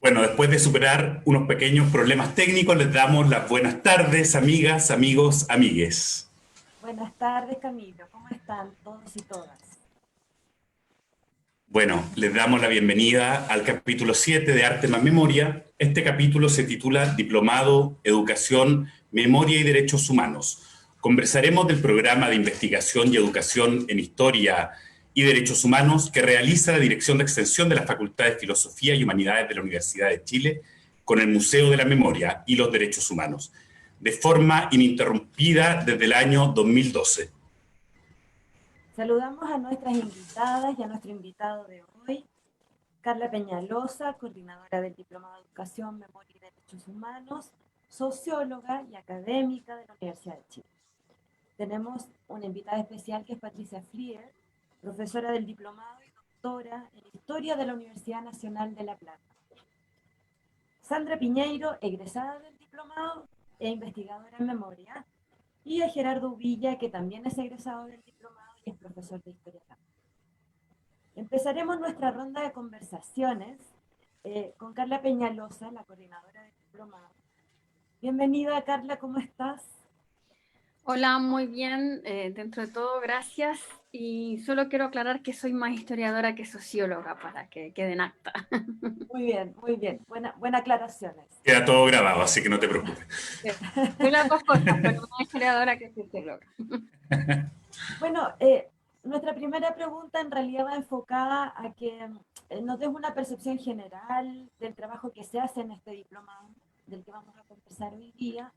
Bueno, después de superar unos pequeños problemas técnicos, les damos las buenas tardes, amigas, amigos, amigues. Buenas tardes, Camilo. ¿Cómo están todos y todas? Bueno, les damos la bienvenida al capítulo 7 de Arte más Memoria. Este capítulo se titula Diplomado, Educación, Memoria y Derechos Humanos. Conversaremos del programa de investigación y educación en Historia y Derechos Humanos que realiza la Dirección de Extensión de la Facultad de Filosofía y Humanidades de la Universidad de Chile con el Museo de la Memoria y los Derechos Humanos, de forma ininterrumpida desde el año 2012. Saludamos a nuestras invitadas y a nuestro invitado de hoy, Carla Peñalosa, coordinadora del Diplomado de Educación, Memoria y Derechos Humanos, socióloga y académica de la Universidad de Chile. Tenemos una invitada especial que es Patricia Flier, profesora del Diplomado y doctora en Historia de la Universidad Nacional de La Plata. Sandra Piñeiro, egresada del Diplomado e investigadora en Memoria, y a Gerardo Villa, que también es egresado del diplomado y es profesor de historia también. Empezaremos nuestra ronda de conversaciones con Carla Peñalosa, la coordinadora del diplomado. Bienvenida, Carla, ¿cómo estás? Hola, muy bien, dentro de todo, gracias. Y solo quiero aclarar que soy más historiadora que socióloga para que quede en acta. Muy bien, muy bien. Buena aclaraciones. Queda todo grabado, así que no te preocupes. Soy las dos cosas, pero más historiadora que socióloga. Bueno, nuestra primera pregunta en realidad va enfocada a que nos des una percepción general del trabajo que se hace en este diplomado, del que vamos a conversar hoy día.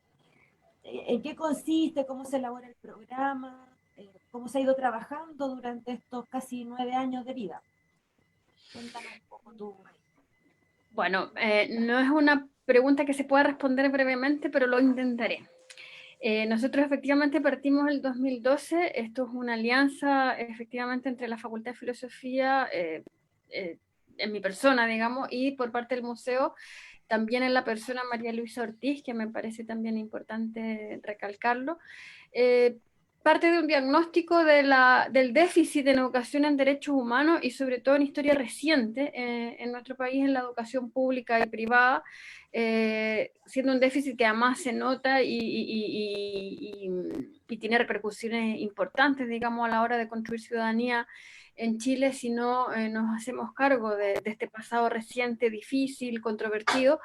¿En qué consiste? ¿Cómo se elabora el programa? ¿Cómo se ha ido trabajando durante estos casi 9 años de vida? Cuéntanos un poco tú. Bueno, no es una pregunta que se pueda responder brevemente, pero lo intentaré. Nosotros efectivamente partimos el 2012. Esto es una alianza efectivamente entre la Facultad de Filosofía, en mi persona, digamos, y por parte del museo, también en la persona María Luisa Ortiz, que me parece también importante recalcarlo. Eh, Parte de un diagnóstico del déficit en educación en derechos humanos y sobre todo en historia reciente en nuestro país, en la educación pública y privada, siendo un déficit que además se nota y tiene repercusiones importantes, digamos, a la hora de construir ciudadanía en Chile si no nos hacemos cargo de este pasado reciente, difícil, controvertido,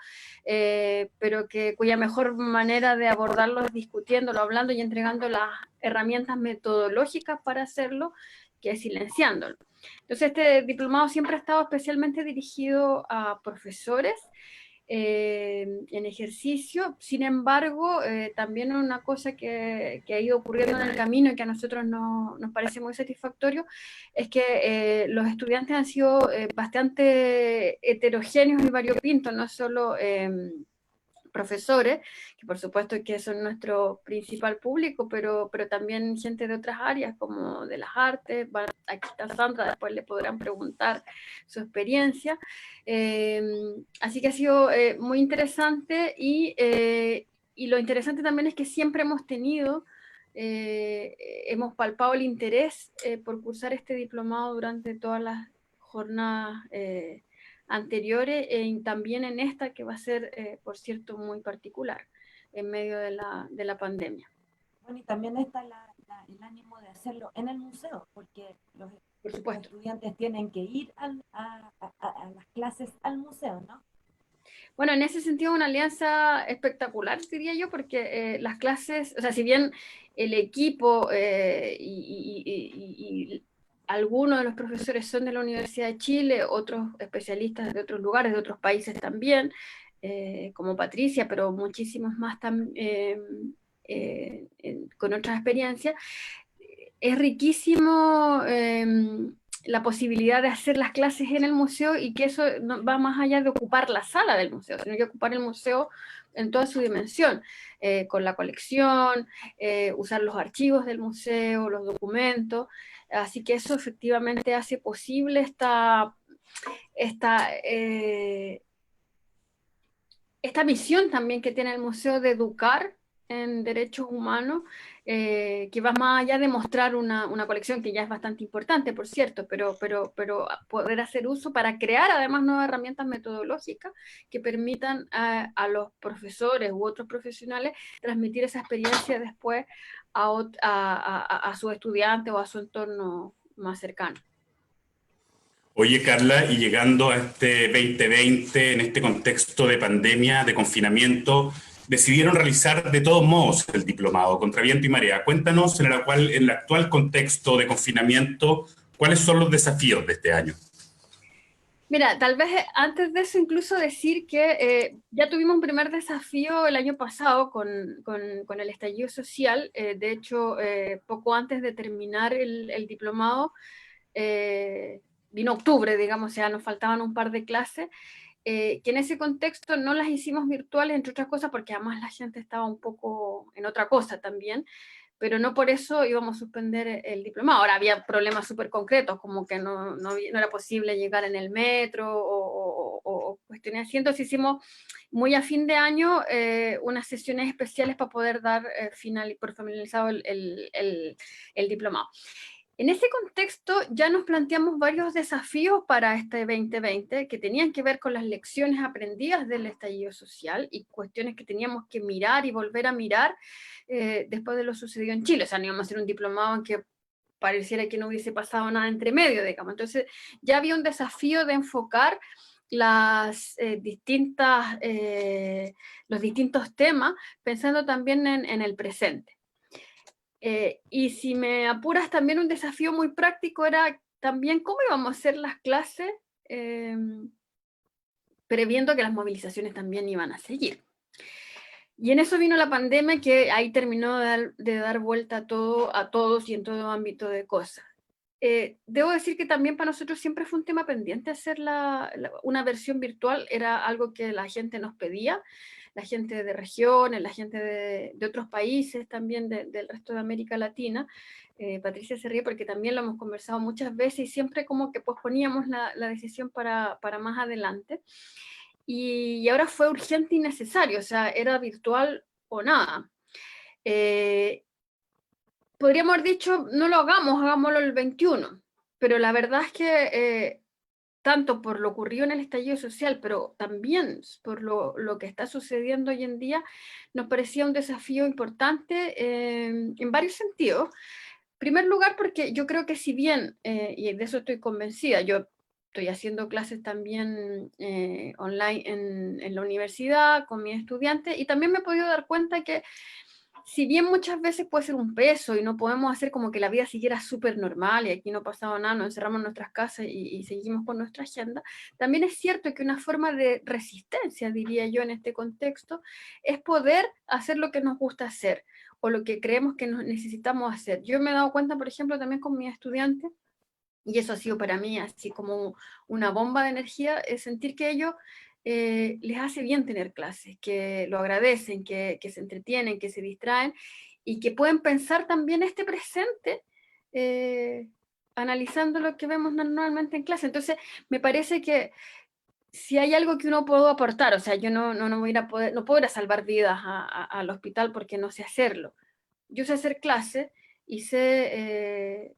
pero cuya mejor manera de abordarlo es discutiéndolo, hablando y entregando las herramientas metodológicas para hacerlo, que es silenciándolo. Entonces, este diplomado siempre ha estado especialmente dirigido a profesores en ejercicio. Sin embargo, también una cosa que ha ido ocurriendo en el camino y que a nosotros nos parece muy satisfactorio es que los estudiantes han sido bastante heterogéneos y variopintos, no solo profesores, que por supuesto que son nuestro principal público, pero también gente de otras áreas como de las artes. Aquí está Sandra, después le podrán preguntar su experiencia. Así que ha sido muy interesante y lo interesante también es que siempre hemos tenido, hemos palpado el interés por cursar este diplomado durante todas las jornadas anteriores y también en esta que va a ser, por cierto, muy particular en medio de la pandemia. Bueno, y también está el ánimo de hacerlo en el museo, porque Por los supuesto. estudiantes tienen que ir a las clases al museo, ¿no? Bueno, en ese sentido, una alianza espectacular, diría yo, porque las clases, o sea, si bien el equipo y algunos de los profesores son de la Universidad de Chile, otros especialistas de otros lugares, de otros países también, como Patricia, pero muchísimos más con otras experiencias, es riquísimo la posibilidad de hacer las clases en el museo y que eso no, va más allá de ocupar la sala del museo, sino que ocupar el museo en toda su dimensión, con la colección, usar los archivos del museo, los documentos. Así que eso efectivamente hace posible esta, eh, esta misión también que tiene el museo de educar en derechos humanos que va más allá de mostrar una colección que ya es bastante importante, por cierto, pero poder hacer uso para crear además nuevas herramientas metodológicas que permitan a los profesores u otros profesionales transmitir esa experiencia después a sus estudiantes o a su entorno más cercano. Oye, Carla, y llegando a este 2020, en este contexto de pandemia, de confinamiento, decidieron realizar de todos modos el diplomado, contra viento y marea. Cuéntanos, en el actual contexto de confinamiento, ¿cuáles son los desafíos de este año? Mira, tal vez antes de eso incluso decir que ya tuvimos un primer desafío el año pasado con el estallido social. De hecho, poco antes de terminar el diplomado, vino octubre, digamos, o sea, nos faltaban un par de clases, que en ese contexto no las hicimos virtuales, entre otras cosas, porque además la gente estaba un poco en otra cosa también, pero no por eso íbamos a suspender el diplomado. Ahora había problemas súper concretos, como que no era posible llegar en el metro o cuestiones así. Entonces hicimos muy a fin de año unas sesiones especiales para poder dar por finalizado el diplomado. En ese contexto ya nos planteamos varios desafíos para este 2020 que tenían que ver con las lecciones aprendidas del estallido social y cuestiones que teníamos que mirar y volver a mirar después de lo sucedido en Chile. O sea, no íbamos a hacer un diplomado en que pareciera que no hubiese pasado nada entre medio, digamos. Entonces ya había un desafío de enfocar los distintos temas pensando también en el presente. Y si me apuras, también un desafío muy práctico era también cómo íbamos a hacer las clases, previendo que las movilizaciones también iban a seguir. Y en eso vino la pandemia, que ahí terminó de dar vuelta a todos y en todo ámbito de cosas. Debo decir que también para nosotros siempre fue un tema pendiente hacer una versión virtual, era algo que la gente nos pedía, la gente de regiones, la gente de otros países también del resto de América Latina. Patricia se ríe porque también lo hemos conversado muchas veces y siempre como que posponíamos la decisión para más adelante. Y ahora fue urgente y necesario, o sea, era virtual o nada. Podríamos haber dicho, no lo hagamos, hagámoslo el 21, pero la verdad es que tanto por lo ocurrido en el estallido social, pero también por lo que está sucediendo hoy en día, nos parecía un desafío importante en varios sentidos. En primer lugar, porque yo creo que si bien, y de eso estoy convencida, yo estoy haciendo clases también online en la universidad con mis estudiantes, y también me he podido dar cuenta que si bien muchas veces puede ser un peso y no podemos hacer como que la vida siguiera súper normal y aquí no pasaba nada, nos encerramos en nuestras casas y seguimos con nuestra agenda, también es cierto que una forma de resistencia, diría yo en este contexto, es poder hacer lo que nos gusta hacer o lo que creemos que necesitamos hacer. Yo me he dado cuenta, por ejemplo, también con mis estudiantes, y eso ha sido para mí así como una bomba de energía, es sentir que ellos les hace bien tener clases, que lo agradecen, que se entretienen, que se distraen y que pueden pensar también este presente analizando lo que vemos normalmente en clase. Entonces, me parece que si hay algo que uno puedo aportar, o sea, yo no voy a ir a poder, no puedo ir a salvar vidas al hospital porque no sé hacerlo. Yo sé hacer clases y sé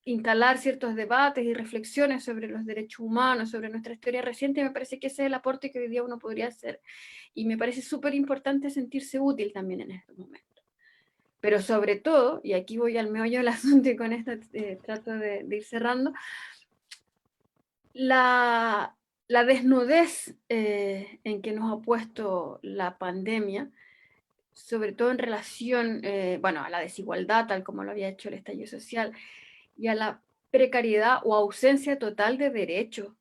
instalar ciertos debates y reflexiones sobre los derechos humanos, sobre nuestra historia reciente, y me parece que ese es el aporte que hoy día uno podría hacer. Y me parece súper importante sentirse útil también en estos momentos. Pero sobre todo, y aquí voy al meollo del asunto y con esto trato de ir cerrando, la desnudez en que nos ha puesto la pandemia, sobre todo en relación, bueno, a la desigualdad, tal como lo había hecho el estallido social, y a la precariedad o ausencia total de derechos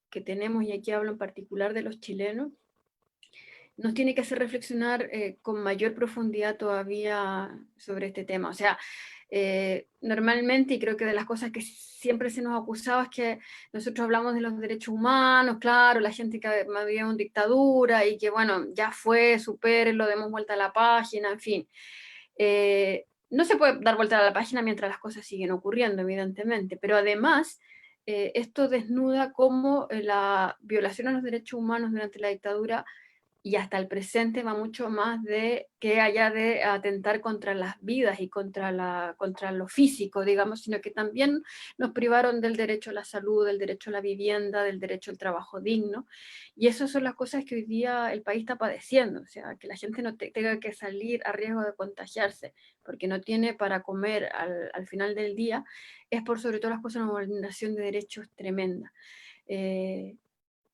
que tenemos, y aquí hablo en particular de los chilenos, nos tiene que hacer reflexionar con mayor profundidad todavía sobre este tema. O sea, normalmente, y creo que de las cosas que siempre se nos acusaba es que nosotros hablamos de los derechos humanos, claro, la gente que vivía en dictadura y que, bueno, ya fue, supérenlo, demos vuelta a la página, en fin. No se puede dar vuelta a la página mientras las cosas siguen ocurriendo, evidentemente, pero además esto desnuda cómo la violación a los derechos humanos durante la dictadura y hasta el presente va mucho más de que allá de atentar contra las vidas y contra lo físico, digamos, sino que también nos privaron del derecho a la salud, del derecho a la vivienda, del derecho al trabajo digno, y esas son las cosas que hoy día el país está padeciendo, o sea, que la gente no tenga que salir a riesgo de contagiarse porque no tiene para comer al final del día, es por sobre todas las cosas una vulneración de derechos tremenda.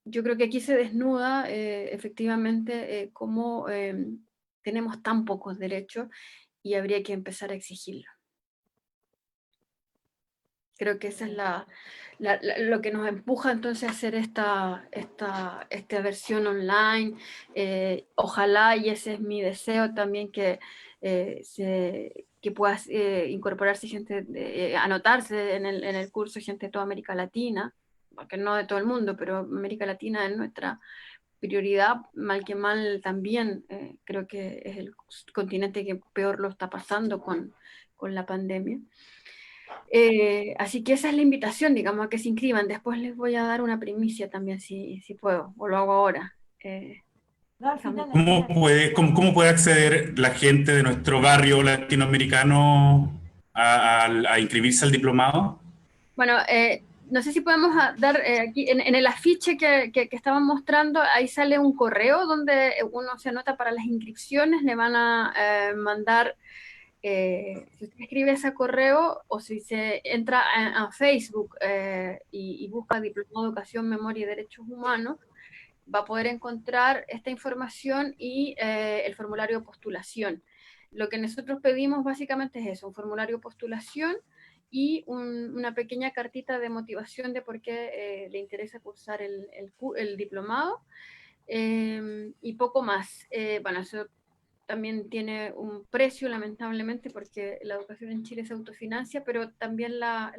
Yo creo que aquí se desnuda efectivamente cómo tenemos tan pocos derechos y habría que empezar a exigirlo. Creo que esa es lo que nos empuja entonces a hacer esta versión online. Ojalá, y ese es mi deseo también, que pueda incorporarse gente, anotarse en el curso gente de toda América Latina, porque no de todo el mundo, pero América Latina es nuestra prioridad, mal que mal también. Creo que es el continente que peor lo está pasando con la pandemia. Así que esa es la invitación, digamos, a que se inscriban. Después les voy a dar una primicia también, si puedo, o lo hago ahora. No, al ¿Cómo final. puede, cómo puede acceder la gente de nuestro barrio latinoamericano a inscribirse al diplomado? Bueno, no sé si podemos dar aquí en el afiche que estaban mostrando, ahí sale un correo donde uno se anota para las inscripciones, le van a mandar, si usted escribe ese correo o si se entra a Facebook y busca Diplomado de Educación, Memoria y Derechos Humanos, va a poder encontrar esta información y el formulario de postulación. Lo que nosotros pedimos básicamente es eso, un formulario de postulación y una pequeña cartita de motivación de por qué le interesa cursar el diplomado, y poco más. Bueno, eso también tiene un precio, lamentablemente, porque la educación en Chile se autofinancia, pero también la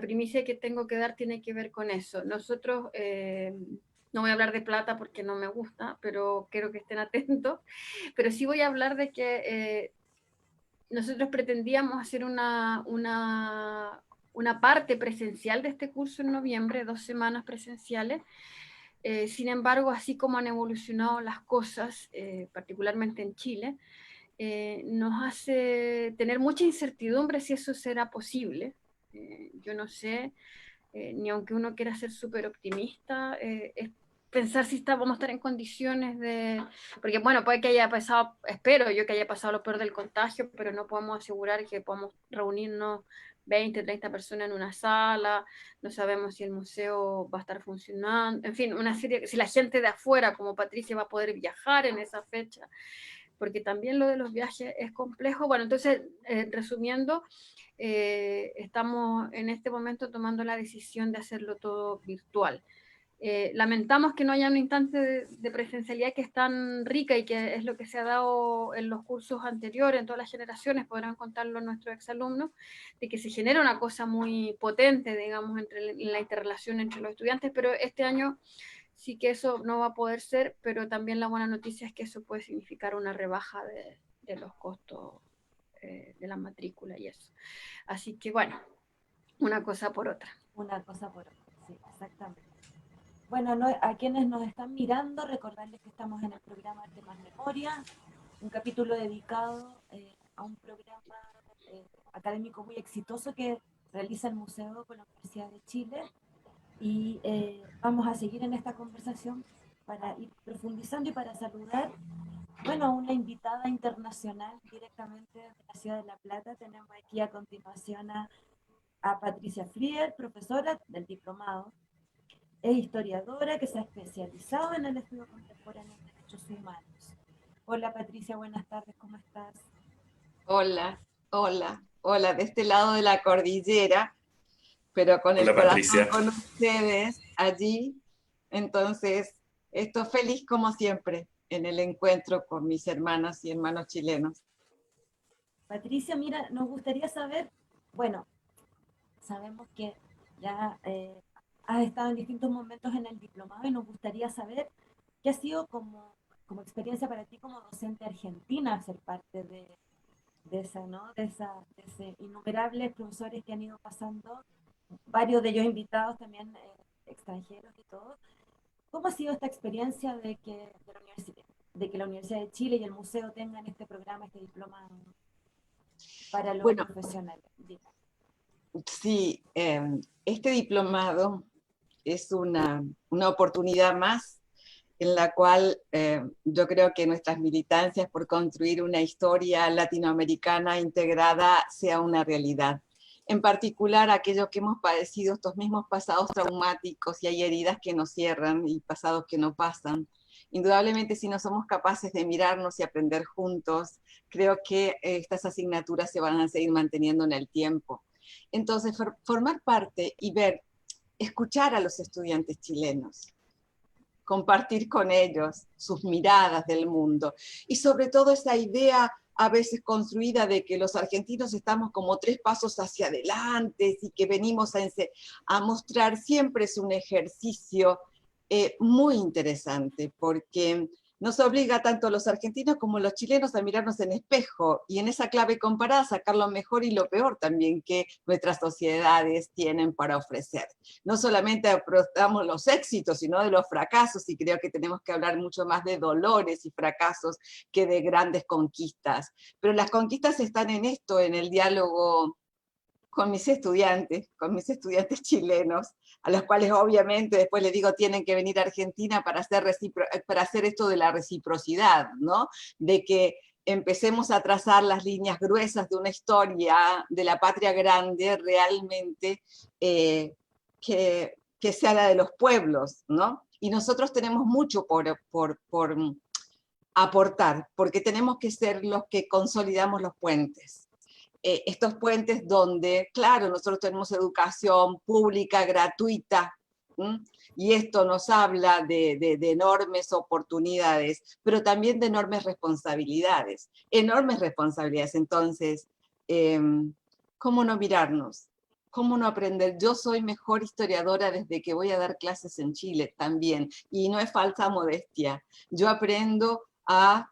primicia que tengo que dar tiene que ver con eso. Nosotros, no voy a hablar de plata porque no me gusta, pero quiero que estén atentos, pero sí voy a hablar de que nosotros pretendíamos hacer una parte presencial de este curso en noviembre, 2 semanas presenciales. Sin embargo, así como han evolucionado las cosas, particularmente en Chile, nos hace tener mucha incertidumbre si eso será posible. Yo no sé, ni aunque uno quiera ser súper optimista, es pensar si vamos a estar en condiciones de, porque bueno, puede que haya pasado, espero yo que haya pasado lo peor del contagio, pero no podemos asegurar que podamos reunirnos 20, 30 personas en una sala, no sabemos si el museo va a estar funcionando, en fin, una serie, si la gente de afuera como Patricia va a poder viajar en esa fecha, porque también lo de los viajes es complejo. Bueno, entonces, resumiendo, estamos en este momento tomando la decisión de hacerlo todo virtual. Lamentamos que no haya un instante de presencialidad que es tan rica y que es lo que se ha dado en los cursos anteriores, en todas las generaciones, podrán contarlo nuestros exalumnos, de que se genera una cosa muy potente, digamos, en la interrelación entre los estudiantes, pero este año sí que eso no va a poder ser, pero también la buena noticia es que eso puede significar una rebaja de los costos de la matrícula y eso. Así que bueno, una cosa por otra. Una cosa por otra, sí, exactamente. Bueno, a quienes nos están mirando, recordarles que estamos en el programa Arte más Memoria, un capítulo dedicado a un programa académico muy exitoso que realiza el Museo con la Universidad de Chile. Y vamos a seguir en esta conversación para ir profundizando y para saludar, bueno, a una invitada internacional directamente de la ciudad de La Plata. Tenemos aquí a continuación a Patricia Frier, profesora del diplomado. Es historiadora que se ha especializado en el estudio contemporáneo de derechos humanos. Hola Patricia, buenas tardes, ¿cómo estás? Hola, hola, hola, de este lado de la cordillera, pero con el Hola corazón Patricia. con ustedes allí. Entonces, estoy feliz como siempre en el encuentro con mis hermanas y hermanos chilenos. Patricia, mira, nos gustaría saber, bueno, sabemos que ya has estado en distintos momentos en el diplomado y nos gustaría saber qué ha sido como experiencia para ti como docente argentina ser parte de esa, ¿no? De ese innumerables profesores que han ido pasando, varios de ellos invitados también extranjeros y todo. ¿Cómo ha sido esta experiencia de que la Universidad de Chile y el museo tengan este programa, este diplomado para los Bueno, profesionales? sí, este diplomado es una oportunidad más en la cual yo creo que nuestras militancias por construir una historia latinoamericana integrada sea una realidad. En particular, aquellos que hemos padecido estos mismos pasados traumáticos, y hay heridas que nos cierran y pasados que no pasan. Indudablemente, si no somos capaces de mirarnos y aprender juntos, creo que estas asignaturas se van a seguir manteniendo en el tiempo. Entonces, formar parte y ver, escuchar a los estudiantes chilenos, compartir con ellos sus miradas del mundo, y sobre todo esa idea a veces construida de que los argentinos estamos como 3 pasos hacia adelante y que venimos a mostrar, siempre es un ejercicio muy interesante, porque nos obliga tanto a los argentinos como a los chilenos a mirarnos en espejo, y en esa clave comparada sacar lo mejor y lo peor también que nuestras sociedades tienen para ofrecer. No solamente aportamos los éxitos, sino de los fracasos, y creo que tenemos que hablar mucho más de dolores y fracasos que de grandes conquistas. Pero las conquistas están en esto, en el diálogo con mis estudiantes chilenos, a los cuales obviamente después les digo tienen que venir a Argentina para hacer esto de la reciprocidad, ¿no? De que empecemos a trazar las líneas gruesas de una historia de la patria grande realmente que sea la de los pueblos, ¿no? Y nosotros tenemos mucho por aportar, porque tenemos que ser los que consolidamos los puentes. Estos puentes donde, claro, nosotros tenemos educación pública, gratuita, y esto nos habla de enormes oportunidades, pero también de enormes responsabilidades. Entonces, ¿cómo no mirarnos? ¿Cómo no aprender? Yo soy mejor historiadora desde que voy a dar clases en Chile también, y no es falsa modestia. Yo aprendo a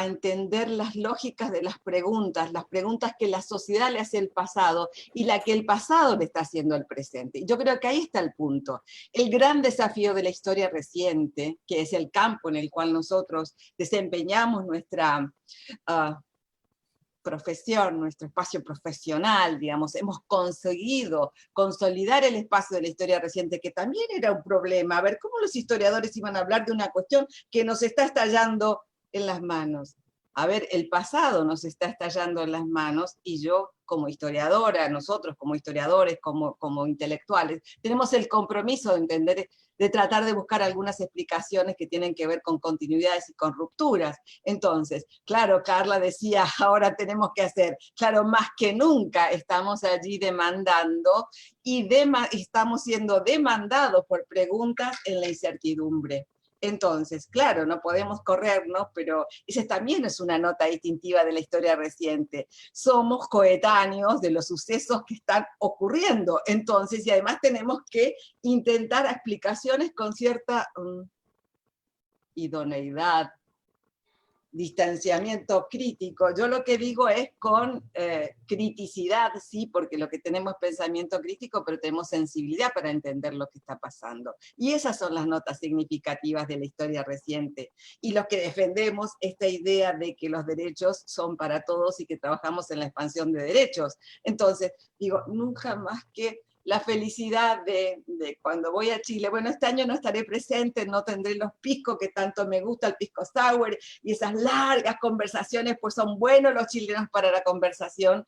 entender las lógicas de las preguntas que la sociedad le hace al pasado y la que el pasado le está haciendo al presente. Y yo creo que ahí está el punto. El gran desafío de la historia reciente, que es el campo en el cual nosotros desempeñamos nuestra profesión, nuestro espacio profesional, digamos, hemos conseguido consolidar el espacio de la historia reciente, que también era un problema. A ver, ¿cómo los historiadores iban a hablar de una cuestión que nos está estallando en las manos? A ver, el pasado nos está estallando en las manos, y yo como historiadora, nosotros como historiadores, como intelectuales, tenemos el compromiso de entender, de tratar de buscar algunas explicaciones que tienen que ver con continuidades y con rupturas. Entonces, claro, Carla decía, ahora tenemos que hacer, claro, más que nunca estamos allí demandando, y estamos siendo demandados por preguntas en la incertidumbre. Entonces, claro, no podemos corrernos, pero esa también es una nota distintiva de la historia reciente. Somos coetáneos de los sucesos que están ocurriendo, entonces, y además tenemos que intentar explicaciones con cierta idoneidad, distanciamiento crítico. Yo lo que digo es con criticidad, sí, porque lo que tenemos es pensamiento crítico, pero tenemos sensibilidad para entender lo que está pasando. Y esas son las notas significativas de la historia reciente. Y los que defendemos esta idea de que los derechos son para todos y que trabajamos en la expansión de derechos. Entonces, digo, nunca más que la felicidad de cuando voy a Chile. Bueno, este año no estaré presente, no tendré los piscos que tanto me gusta, el pisco sour, y esas largas conversaciones, pues son buenos los chilenos para la conversación.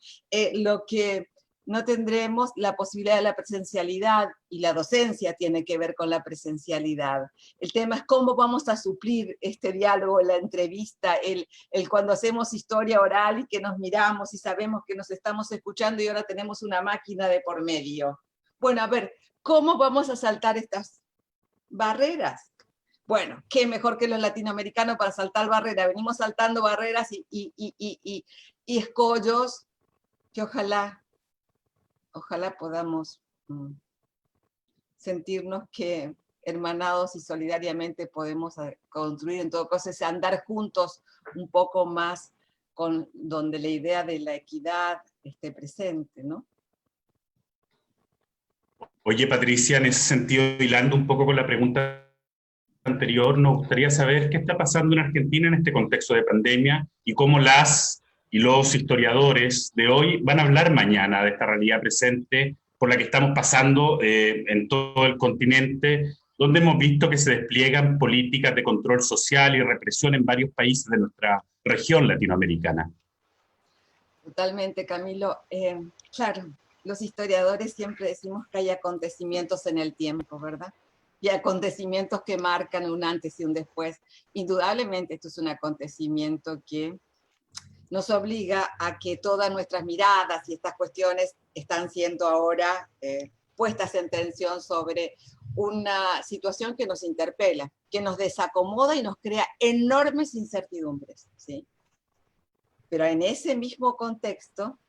Lo que no tendremos la posibilidad de la presencialidad, y la docencia tiene que ver con la presencialidad. El tema es cómo vamos a suplir este diálogo, la entrevista, el cuando hacemos historia oral y que nos miramos y sabemos que nos estamos escuchando y ahora tenemos una máquina de por medio. Bueno, a ver, ¿cómo vamos a saltar estas barreras? Bueno, qué mejor que los latinoamericanos para saltar barreras. Venimos saltando barreras y escollos que ojalá podamos sentirnos que hermanados y solidariamente podemos construir, en todo caso, ese andar juntos un poco más, con donde la idea de la equidad esté presente, ¿no? Oye, Patricia, en ese sentido, hilando un poco con la pregunta anterior, nos gustaría saber qué está pasando en Argentina en este contexto de pandemia y cómo las y los historiadores de hoy van a hablar mañana de esta realidad presente por la que estamos pasando en todo el continente, donde hemos visto que se despliegan políticas de control social y represión en varios países de nuestra región latinoamericana. Totalmente, Camilo. Claro, los historiadores siempre decimos que hay acontecimientos en el tiempo, ¿verdad? Y acontecimientos que marcan un antes y un después. Indudablemente esto es un acontecimiento que nos obliga a que todas nuestras miradas y estas cuestiones están siendo ahora puestas en tensión sobre una situación que nos interpela, que nos desacomoda y nos crea enormes incertidumbres, ¿sí? Pero en ese mismo contexto,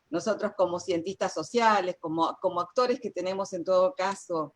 nosotros como cientistas sociales, como actores que tenemos en todo caso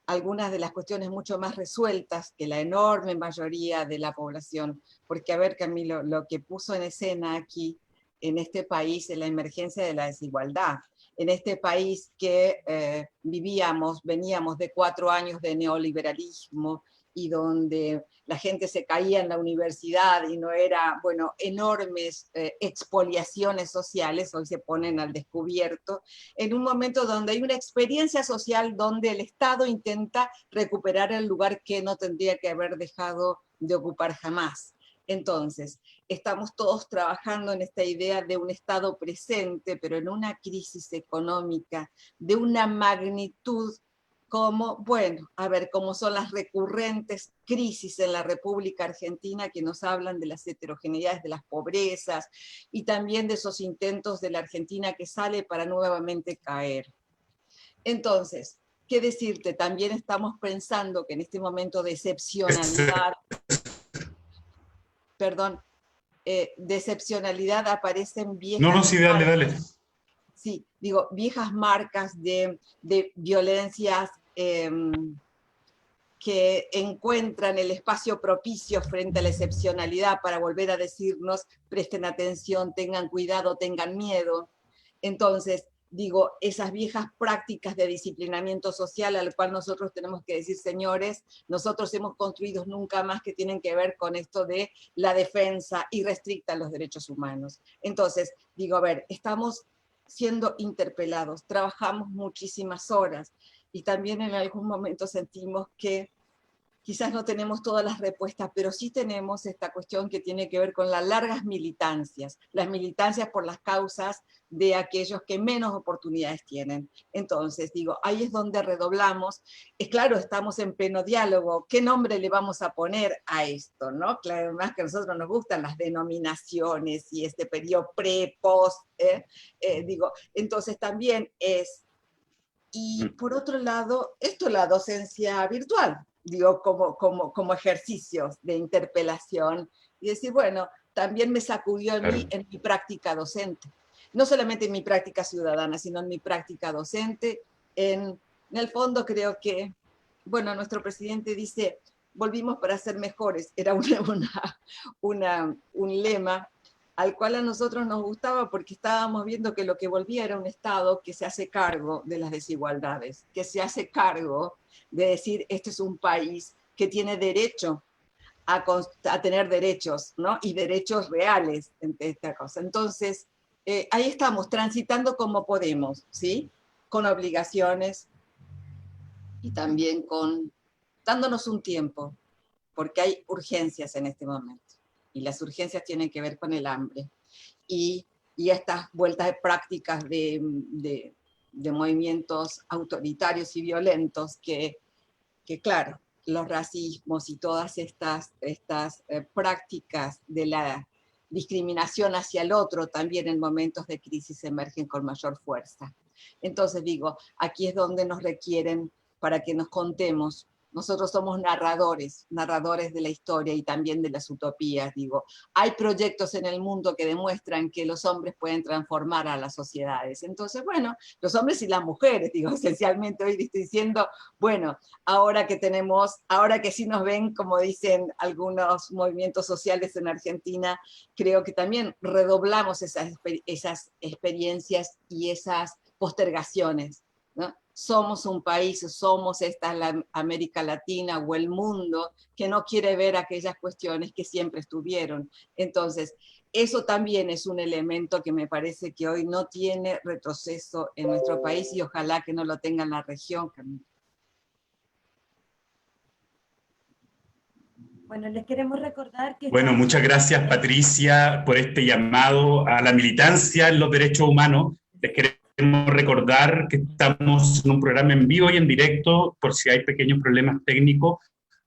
algunas de las cuestiones mucho más resueltas que la enorme mayoría de la población, porque a ver, Camilo, lo que puso en escena aquí, en este país, es la emergencia de la desigualdad, en este país que veníamos de 4 años de neoliberalismo, y donde la gente se caía en la universidad y no era, bueno, enormes expoliaciones sociales, hoy se ponen al descubierto, en un momento donde hay una experiencia social donde el Estado intenta recuperar el lugar que no tendría que haber dejado de ocupar jamás. Entonces, estamos todos trabajando en esta idea de un Estado presente, pero en una crisis económica de una magnitud como, bueno, a ver, como son las recurrentes crisis en la República Argentina que nos hablan de las heterogeneidades de las pobrezas y también de esos intentos de la Argentina que sale para nuevamente caer. Entonces, ¿qué decirte? También estamos pensando que en este momento de excepcionalidad, perdón, de excepcionalidad aparecen No, no, viejas sí, dale, dale. sí, digo, viejas marcas de violencias que encuentran el espacio propicio frente a la excepcionalidad para volver a decirnos, presten atención, tengan cuidado, tengan miedo. Entonces, digo, esas viejas prácticas de disciplinamiento social al cual nosotros tenemos que decir, señores, nosotros hemos construido nunca más, que tienen que ver con esto de la defensa irrestricta de los derechos humanos. Entonces, digo, a ver, estamos siendo interpelados, trabajamos muchísimas horas y también en algún momento sentimos que quizás no tenemos todas las respuestas, pero sí tenemos esta cuestión que tiene que ver con las largas militancias, las militancias por las causas de aquellos que menos oportunidades tienen. Entonces, digo, ahí es donde redoblamos. Es claro, estamos en pleno diálogo. ¿Qué nombre le vamos a poner a esto? ¿No? Claro, más que a nosotros nos gustan las denominaciones y este periodo pre, post, digo, entonces también es. Y por otro lado, esto es la docencia virtual, digo, como ejercicios de interpelación, y decir, bueno, también me sacudió a mí en mi práctica docente. No solamente en mi práctica ciudadana, sino en mi práctica docente. En el fondo creo que, bueno, nuestro presidente dice, volvimos para ser mejores. Era un lema al cual a nosotros nos gustaba porque estábamos viendo que lo que volvía era un Estado que se hace cargo de las desigualdades, que se hace cargo de decir, este es un país que tiene derecho a tener derechos, ¿no? Y derechos reales en esta cosa. Entonces, ahí estamos, transitando como podemos, ¿sí? Con obligaciones y también dándonos un tiempo, porque hay urgencias en este momento. Y las urgencias tienen que ver con el hambre. Y estas vueltas de prácticas de movimientos autoritarios y violentos que claro, los racismos y todas estas prácticas de la discriminación hacia el otro también en momentos de crisis emergen con mayor fuerza. Entonces digo, aquí es donde nos requieren para que nos contemos. Nosotros somos narradores de la historia y también de las utopías, digo. Hay proyectos en el mundo que demuestran que los hombres pueden transformar a las sociedades. Entonces, bueno, los hombres y las mujeres, digo, esencialmente hoy estoy diciendo, bueno, ahora que sí nos ven, como dicen algunos movimientos sociales en Argentina, creo que también redoblamos esas experiencias y esas postergaciones, ¿no? somos un país, somos esta la América Latina o el mundo que no quiere ver aquellas cuestiones que siempre estuvieron. Entonces, eso también es un elemento que me parece que hoy no tiene retroceso en nuestro país y ojalá que no lo tenga en la región. Bueno, les queremos recordar que Bueno, muchas gracias, Patricia, por este llamado a la militancia en los derechos humanos. Les queremos recordar que estamos en un programa en vivo y en directo, por si hay pequeños problemas técnicos.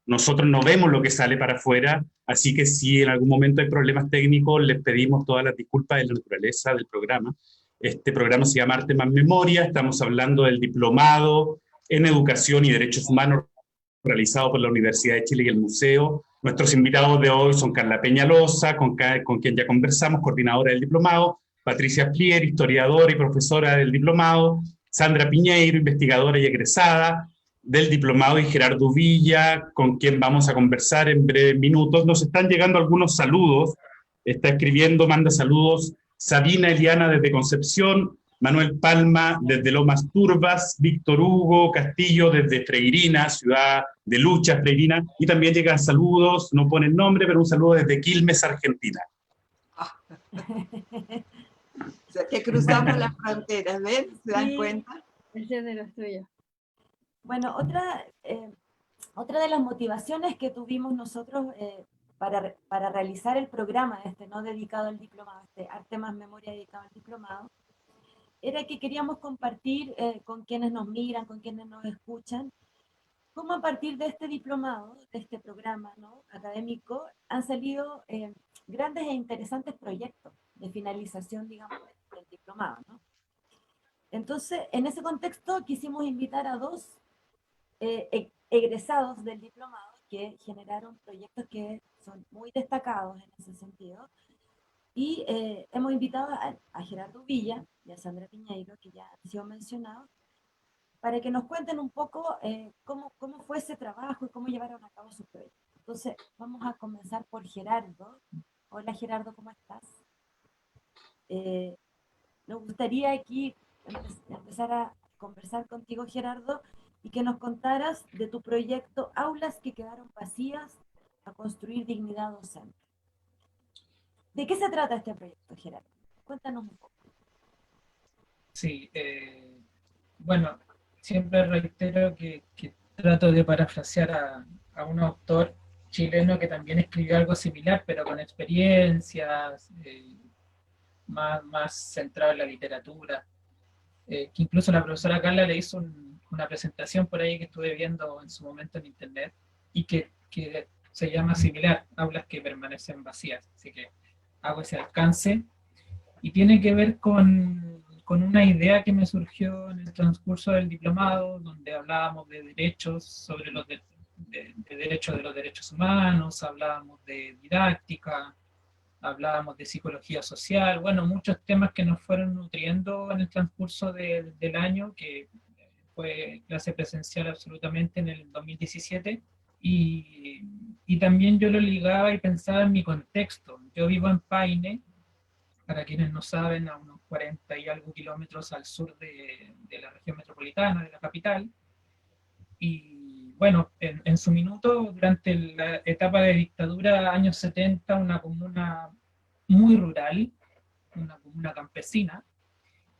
Nosotros no vemos lo que sale para afuera, así que si en algún momento hay problemas técnicos, les pedimos todas las disculpas de la naturaleza del programa. Este programa se llama Arte más Memoria, estamos hablando del diplomado en Educación y Derechos Humanos realizado por la Universidad de Chile y el Museo. Nuestros invitados de hoy son Carla Peñalosa, con quien ya conversamos, coordinadora del diplomado, Patricia Plier, historiadora y profesora del diplomado, Sandra Piñeiro, investigadora y egresada del diplomado, y Gerardo Villa, con quien vamos a conversar en breves minutos. Nos están llegando algunos saludos, está escribiendo, manda saludos Sabina Eliana desde Concepción, Manuel Palma desde Lomas Turbas, Víctor Hugo Castillo desde Freirina, ciudad de lucha Freirina, y también llegan saludos, no ponen nombre, pero un saludo desde Quilmes, Argentina. O sea, que cruzamos las fronteras, ¿ven? ¿Se dan cuenta? Ese es de los tuyos. Bueno, otra de las motivaciones que tuvimos nosotros para realizar el programa ¿no? dedicado al diplomado, Arte más Memoria dedicado al diplomado, era que queríamos compartir con quienes nos miran, con quienes nos escuchan, cómo a partir de este diplomado, de este programa ¿no? académico, han salido grandes e interesantes proyectos de finalización, digamos, del diplomado, ¿no? Entonces, en ese contexto quisimos invitar a dos egresados del diplomado que generaron proyectos que son muy destacados en ese sentido. Y hemos invitado a Gerardo Villa y a Sandra Piñeiro, que ya han sido mencionados, para que nos cuenten un poco cómo fue ese trabajo y cómo llevaron a cabo su proyecto. Entonces, vamos a comenzar por Gerardo. Hola Gerardo, ¿cómo estás? Nos gustaría aquí empezar a conversar contigo, Gerardo, y que nos contaras de tu proyecto Aulas que quedaron vacías a construir dignidad docente. ¿De qué se trata este proyecto, Gerardo? Cuéntanos un poco. Sí, bueno, siempre reitero que trato de parafrasear a un autor chileno que también escribió algo similar, pero con experiencias más centrado en la literatura, que incluso la profesora Carla le hizo una presentación por ahí que estuve viendo en su momento en internet, y que se llama similar, Aulas que permanecen vacías, así que hago ese alcance, y tiene que ver con una idea que me surgió en el transcurso del diplomado, donde hablábamos de derechos sobre de derechos de los derechos humanos, hablábamos de didáctica, hablábamos de psicología social, bueno, muchos temas que nos fueron nutriendo en el transcurso del año, que fue clase presencial absolutamente en el 2017, y también yo lo ligaba y pensaba en mi contexto. Yo vivo en Paine, para quienes no saben, a unos 40 y algo kilómetros al sur de la región metropolitana, de la capital, y bueno, en su minuto, durante la etapa de dictadura, años 70, una comuna muy rural, una comuna campesina,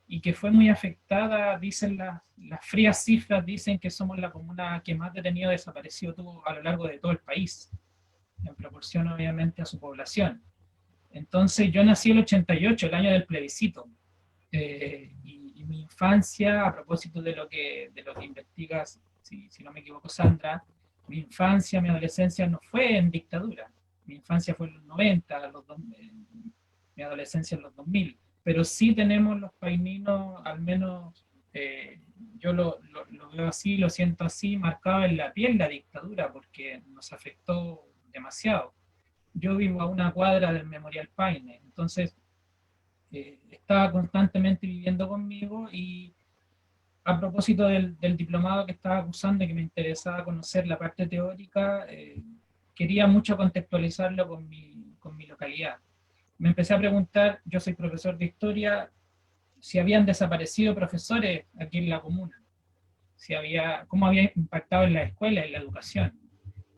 y que fue muy afectada, dicen las frías cifras, dicen que somos la comuna que más detenido desaparecido tuvo a lo largo de todo el país, en proporción obviamente a su población. Entonces yo nací el 88, el año del plebiscito, y mi infancia, a propósito de lo que investigas, si no me equivoco Sandra, mi infancia, mi adolescencia no fue en dictadura, mi infancia fue en los 90, mi adolescencia en los 2000, pero sí tenemos los paininos, al menos yo lo veo así, lo siento así, marcado en la piel la dictadura, porque nos afectó demasiado. Yo vivo a una cuadra del Memorial Paine, entonces estaba constantemente viviendo conmigo, y a propósito del diplomado que estaba cursando y que me interesaba conocer la parte teórica, quería mucho contextualizarlo con mi localidad. Me empecé a preguntar, yo soy profesor de historia, si habían desaparecido profesores aquí en la comuna. cómo había impactado en la escuela, en la educación.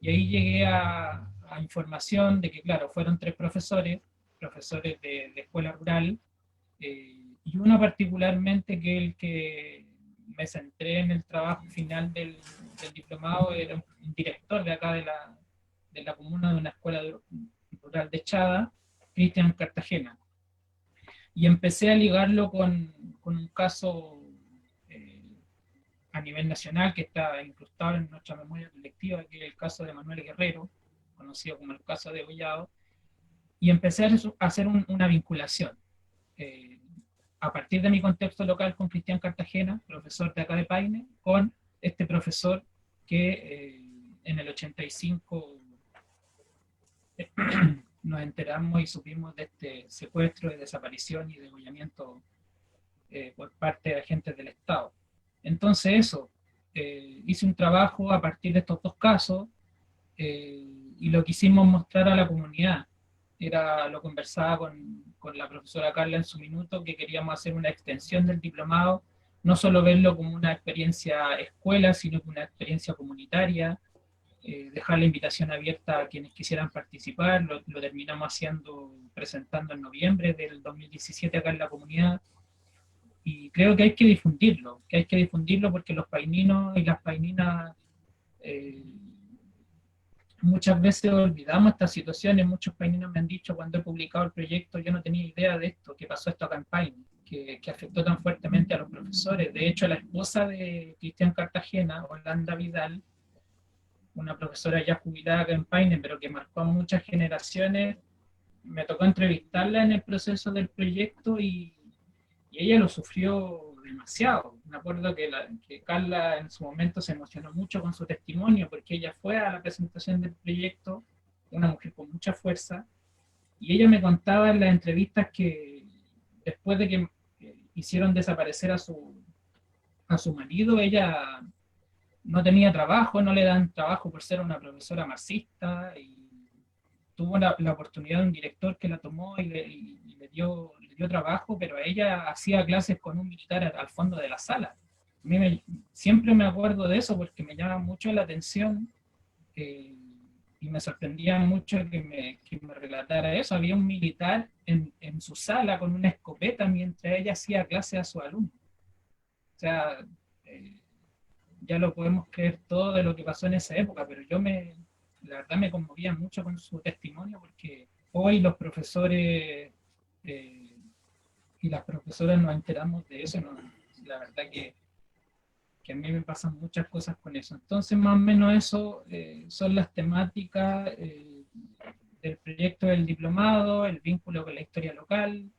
Y ahí llegué a información de que, claro, fueron 3 profesores de escuela rural, y uno particularmente, que el que me centré en el trabajo final del diplomado, era un director de acá de la comuna, de una escuela rural de Chada, Cristian Cartagena. Y empecé a ligarlo con un caso a nivel nacional que está incrustado en nuestra memoria colectiva, que es el caso de Manuel Guerrero, conocido como el caso de Gollado, y empecé a hacer una vinculación. A partir de mi contexto local con Cristian Cartagena, profesor de acá de Paine, con este profesor que en el 85 nos enteramos y supimos de este secuestro, de desaparición y degollamiento por parte de agentes del Estado. Entonces eso, hice un trabajo a partir de estos 2 casos, y lo quisimos mostrar a la comunidad. Lo conversaba con la profesora Carla en su minuto, que queríamos hacer una extensión del diplomado, no solo verlo como una experiencia escuela, sino como una experiencia comunitaria, dejar la invitación abierta a quienes quisieran participar. Lo terminamos presentando en noviembre del 2017 acá en la comunidad, y creo que hay que difundirlo porque los paininos y las paininas muchas veces olvidamos estas situaciones. Muchos paininos me han dicho, cuando he publicado el proyecto, yo no tenía idea de esto, que pasó esto acá en Paine, que afectó tan fuertemente a los profesores. De hecho, la esposa de Cristian Cartagena, Holanda Vidal, una profesora ya jubilada acá en Paine, pero que marcó a muchas generaciones, me tocó entrevistarla en el proceso del proyecto, y ella lo sufrió demasiado. Me acuerdo que Carla en su momento se emocionó mucho con su testimonio, porque ella fue a la presentación del proyecto, una mujer con mucha fuerza, y ella me contaba en las entrevistas que después de que hicieron desaparecer a su marido, ella no tenía trabajo, no le dan trabajo por ser una profesora marxista, y tuvo la oportunidad de un director que la tomó y le dio trabajo, pero ella hacía clases con un militar al fondo de la sala. A mí siempre me acuerdo de eso porque me llama mucho la atención, y me sorprendía mucho que me relatara eso. Había un militar en su sala con una escopeta mientras ella hacía clase a sus alumnos. O sea, ya lo podemos creer todo de lo que pasó en esa época, pero la verdad me conmovía mucho con su testimonio, porque hoy los profesores y las profesoras nos enteramos de eso. La verdad que a mí me pasan muchas cosas con eso. Entonces, más o menos eso son las temáticas del proyecto del diplomado, el vínculo con la historia local,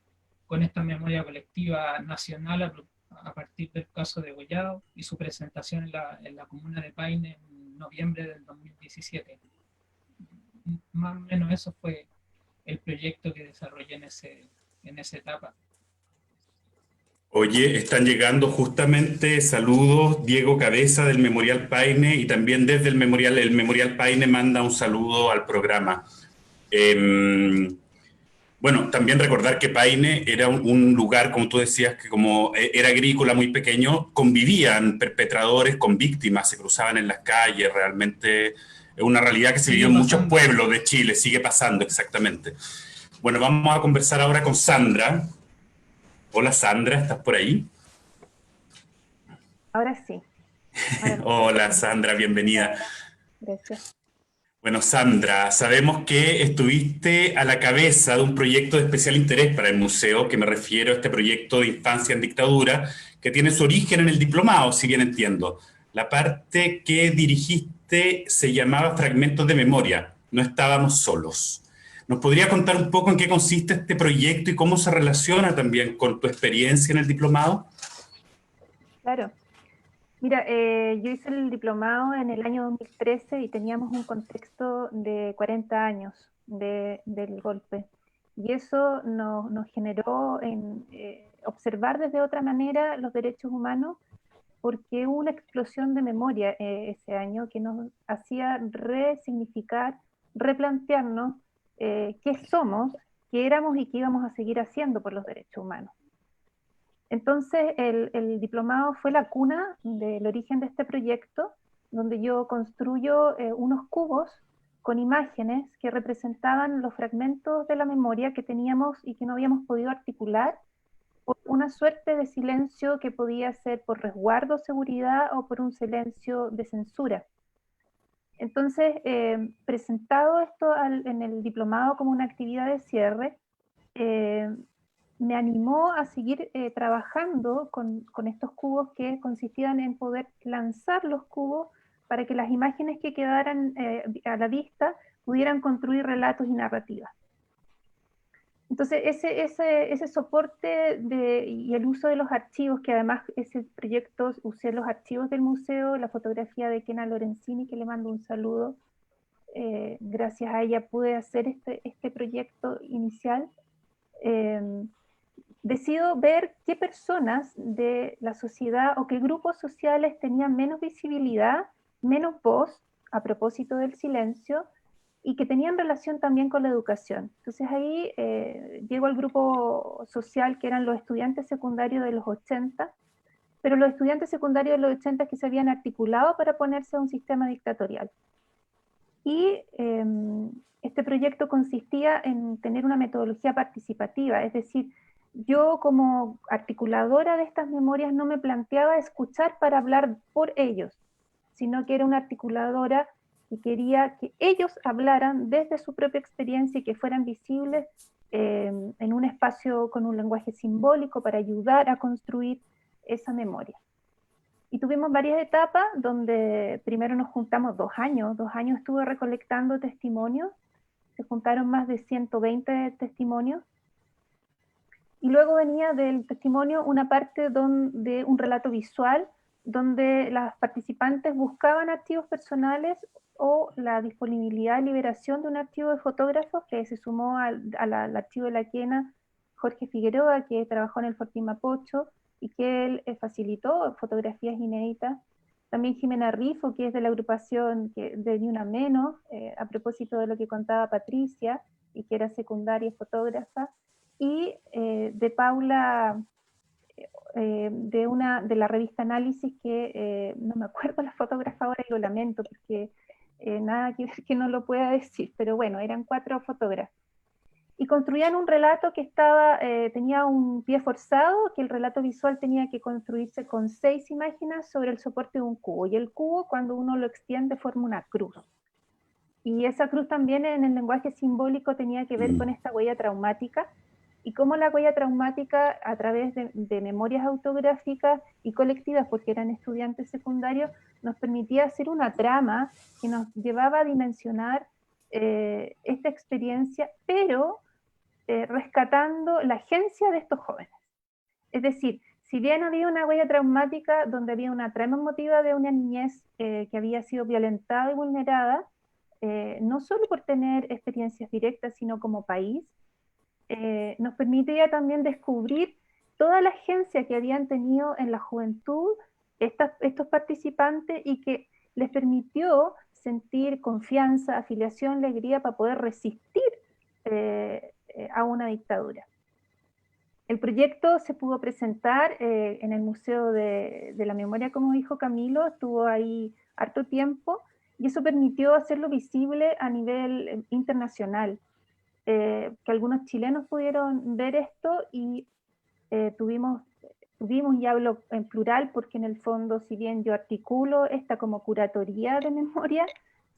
con esta memoria colectiva nacional a partir del caso de Gollado y su presentación en la comuna de Paine en noviembre del 2017. Más o menos eso fue el proyecto que desarrollé en esa etapa. Oye, están llegando justamente saludos, Diego Cabeza del Memorial Paine, y también desde el Memorial Paine manda un saludo al programa. Bueno, también recordar que Paine era un lugar, como tú decías, que como era agrícola, muy pequeño, convivían perpetradores con víctimas, se cruzaban en las calles. Realmente es una realidad que se vivió en muchos pueblos de Chile, sigue pasando exactamente. Bueno, vamos a conversar ahora con Sandra. Hola Sandra, ¿estás por ahí? Ahora sí. Hola Sandra, bienvenida. Gracias. Bueno, Sandra, sabemos que estuviste a la cabeza de un proyecto de especial interés para el museo, que me refiero a este proyecto de Infancia en Dictadura, que tiene su origen en el diplomado, si bien entiendo. La parte que dirigiste se llamaba Fragmentos de Memoria, no estábamos solos. ¿Nos podría contar un poco en qué consiste este proyecto y cómo se relaciona también con tu experiencia en el diplomado? Claro. Mira, yo hice el diplomado en el año 2013 y teníamos un contexto de 40 años del golpe. Y eso nos generó observar desde otra manera los derechos humanos, porque hubo una explosión de memoria ese año que nos hacía resignificar, replantearnos qué somos, qué éramos y qué íbamos a seguir haciendo por los derechos humanos. Entonces, el diplomado fue la cuna del origen de este proyecto, donde yo construyo unos cubos con imágenes que representaban los fragmentos de la memoria que teníamos y que no habíamos podido articular por una suerte de silencio que podía ser por resguardo, seguridad o por un silencio de censura. Entonces, presentado esto en el diplomado como una actividad de cierre, me animó a seguir trabajando con estos cubos que consistían en poder lanzar los cubos para que las imágenes que quedaran a la vista pudieran construir relatos y narrativas. Entonces, ese soporte y el uso de los archivos, que además ese proyecto usé los archivos del museo, la fotografía de Kena Lorenzini, que le mando un saludo, gracias a ella pude hacer este proyecto inicial. Decido ver qué personas de la sociedad o qué grupos sociales tenían menos visibilidad, menos voz, a propósito del silencio, y que tenían relación también con la educación. Entonces ahí llego al grupo social que eran los estudiantes secundarios de los 80, pero los estudiantes secundarios de los 80 que se habían articulado para oponerse a un sistema dictatorial. Y este proyecto consistía en tener una metodología participativa, es decir, yo como articuladora de estas memorias no me planteaba escuchar para hablar por ellos, sino que era una articuladora y quería que ellos hablaran desde su propia experiencia y que fueran visibles en un espacio con un lenguaje simbólico para ayudar a construir esa memoria. Y tuvimos varias etapas donde primero nos juntamos 2 años estuve recolectando testimonios, se juntaron más de 120 testimonios, y luego venía del testimonio una parte de un relato visual, donde las participantes buscaban archivos personales o la disponibilidad y liberación de un archivo de fotógrafos que se sumó al archivo de la Kena, Jorge Figueroa, que trabajó en el Fortín Mapocho y que él facilitó fotografías inéditas. También Jimena Rifo, que es de la agrupación de Ni Una Menos, a propósito de lo que contaba Patricia, y que era secundaria fotógrafa, y de Paula, de la revista Análisis, que no me acuerdo la fotógrafa ahora y lo lamento, porque nada que no lo pueda decir, pero bueno, eran 4 fotógrafos. Y construían un relato que tenía un pie forzado, que el relato visual tenía que construirse con 6 imágenes sobre el soporte de un cubo, y el cubo cuando uno lo extiende forma una cruz. Y esa cruz también en el lenguaje simbólico tenía que ver con esta huella traumática, y cómo la huella traumática a través de memorias autográficas y colectivas, porque eran estudiantes secundarios, nos permitía hacer una trama que nos llevaba a dimensionar esta experiencia, pero rescatando la agencia de estos jóvenes. Es decir, si bien había una huella traumática donde había una trama emotiva de una niñez que había sido violentada y vulnerada, no solo por tener experiencias directas, sino como país, nos permitía también descubrir toda la agencia que habían tenido en la juventud estos participantes, y que les permitió sentir confianza, afiliación, alegría para poder resistir a una dictadura. El proyecto se pudo presentar en el Museo de la Memoria, como dijo Camilo, estuvo ahí harto tiempo, y eso permitió hacerlo visible a nivel internacional. Que algunos chilenos pudieron ver esto, y tuvimos, y hablo en plural porque en el fondo, si bien yo articulo esta como curatoría de memoria,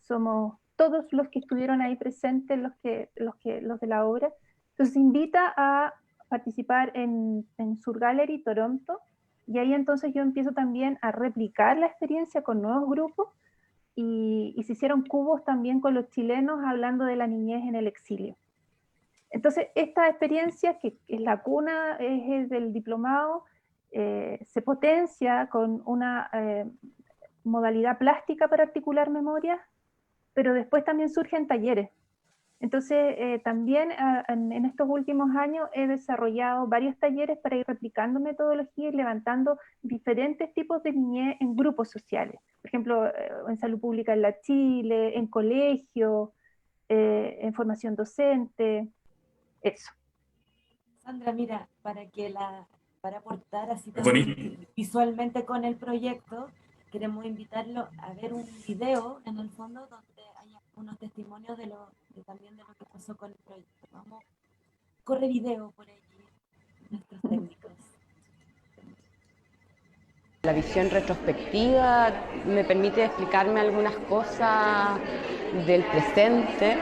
somos todos los que estuvieron ahí presentes los de la obra. Entonces invita a participar en Sur Gallery Toronto, y ahí entonces yo empiezo también a replicar la experiencia con nuevos grupos, y se hicieron cubos también con los chilenos hablando de la niñez en el exilio. Entonces, esta experiencia, que es la cuna es del diplomado, se potencia con una modalidad plástica para articular memorias, pero después también surgen talleres. Entonces, también en estos últimos años he desarrollado varios talleres para ir replicando metodologías y levantando diferentes tipos de niñez en grupos sociales. Por ejemplo, en salud pública en la Chile, en colegio, en formación docente. Eso. Sandra, mira, para que para aportar así Bonito. también visualmente con el proyecto, queremos invitarlo a ver un video en el fondo donde hay unos testimonios también de lo que pasó con el proyecto. Vamos, corre video por ahí, nuestros técnicos. La visión retrospectiva me permite explicarme algunas cosas del presente,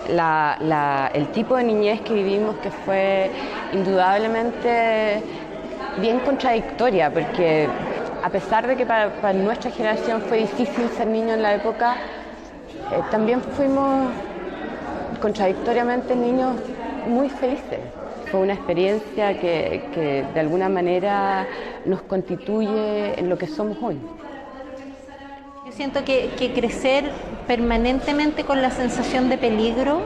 el tipo de niñez que vivimos, que fue indudablemente bien contradictoria, porque a pesar de que para nuestra generación fue difícil ser niño en la época, también fuimos contradictoriamente niños muy felices. Fue una experiencia que de alguna manera nos constituye en lo que somos hoy. Yo siento que crecer permanentemente con la sensación de peligro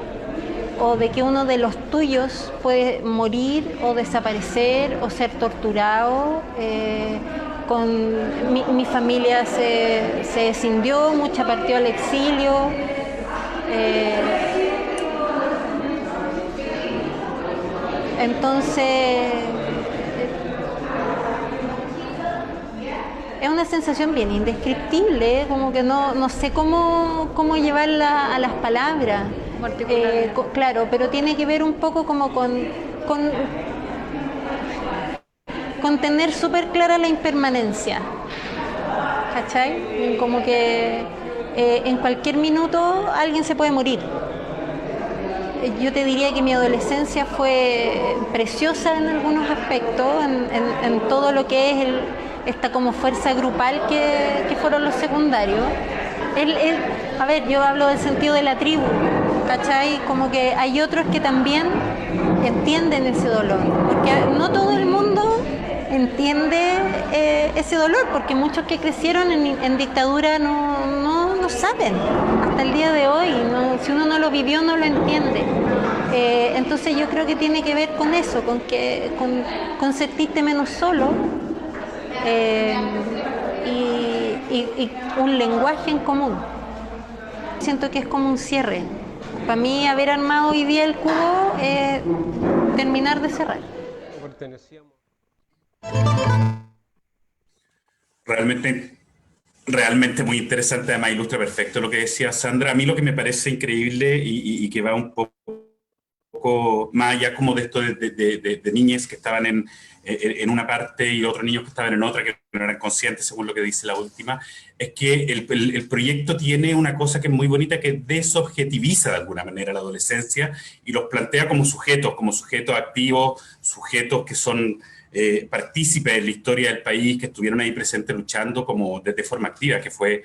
o de que uno de los tuyos puede morir o desaparecer o ser torturado. Mi familia se escindió, mucha partió al exilio. Entonces, es una sensación bien indescriptible, como que no sé cómo llevarla a las palabras. Claro, pero tiene que ver un poco como con tener súper clara la impermanencia, ¿cachai? Como que en cualquier minuto alguien se puede morir. Yo te diría que mi adolescencia fue preciosa en algunos aspectos, en todo lo que es esta como fuerza grupal que fueron los secundarios. A ver, yo hablo del sentido de la tribu, ¿cachai? Como que hay otros que también entienden ese dolor, porque no todo el mundo entiende ese dolor, porque muchos que crecieron en dictadura no saben, hasta el día de hoy, si uno no lo vivió no lo entiende. Entonces yo creo que tiene que ver con eso, con sentirte menos solo y un lenguaje en común. Siento que es como un cierre. Para mí haber armado hoy día el cubo es terminar de cerrar. Realmente muy interesante, además ilustra perfecto lo que decía Sandra. A mí lo que me parece increíble y que va un poco más allá como de esto de niñez que estaban en una parte y otros niños que estaban en otra, que no eran conscientes según lo que dice la última, es que el proyecto tiene una cosa que es muy bonita, que desobjetiviza de alguna manera la adolescencia y los plantea como sujetos activos, sujetos que son partícipes de la historia del país, que estuvieron ahí presentes luchando como de forma activa, que fueron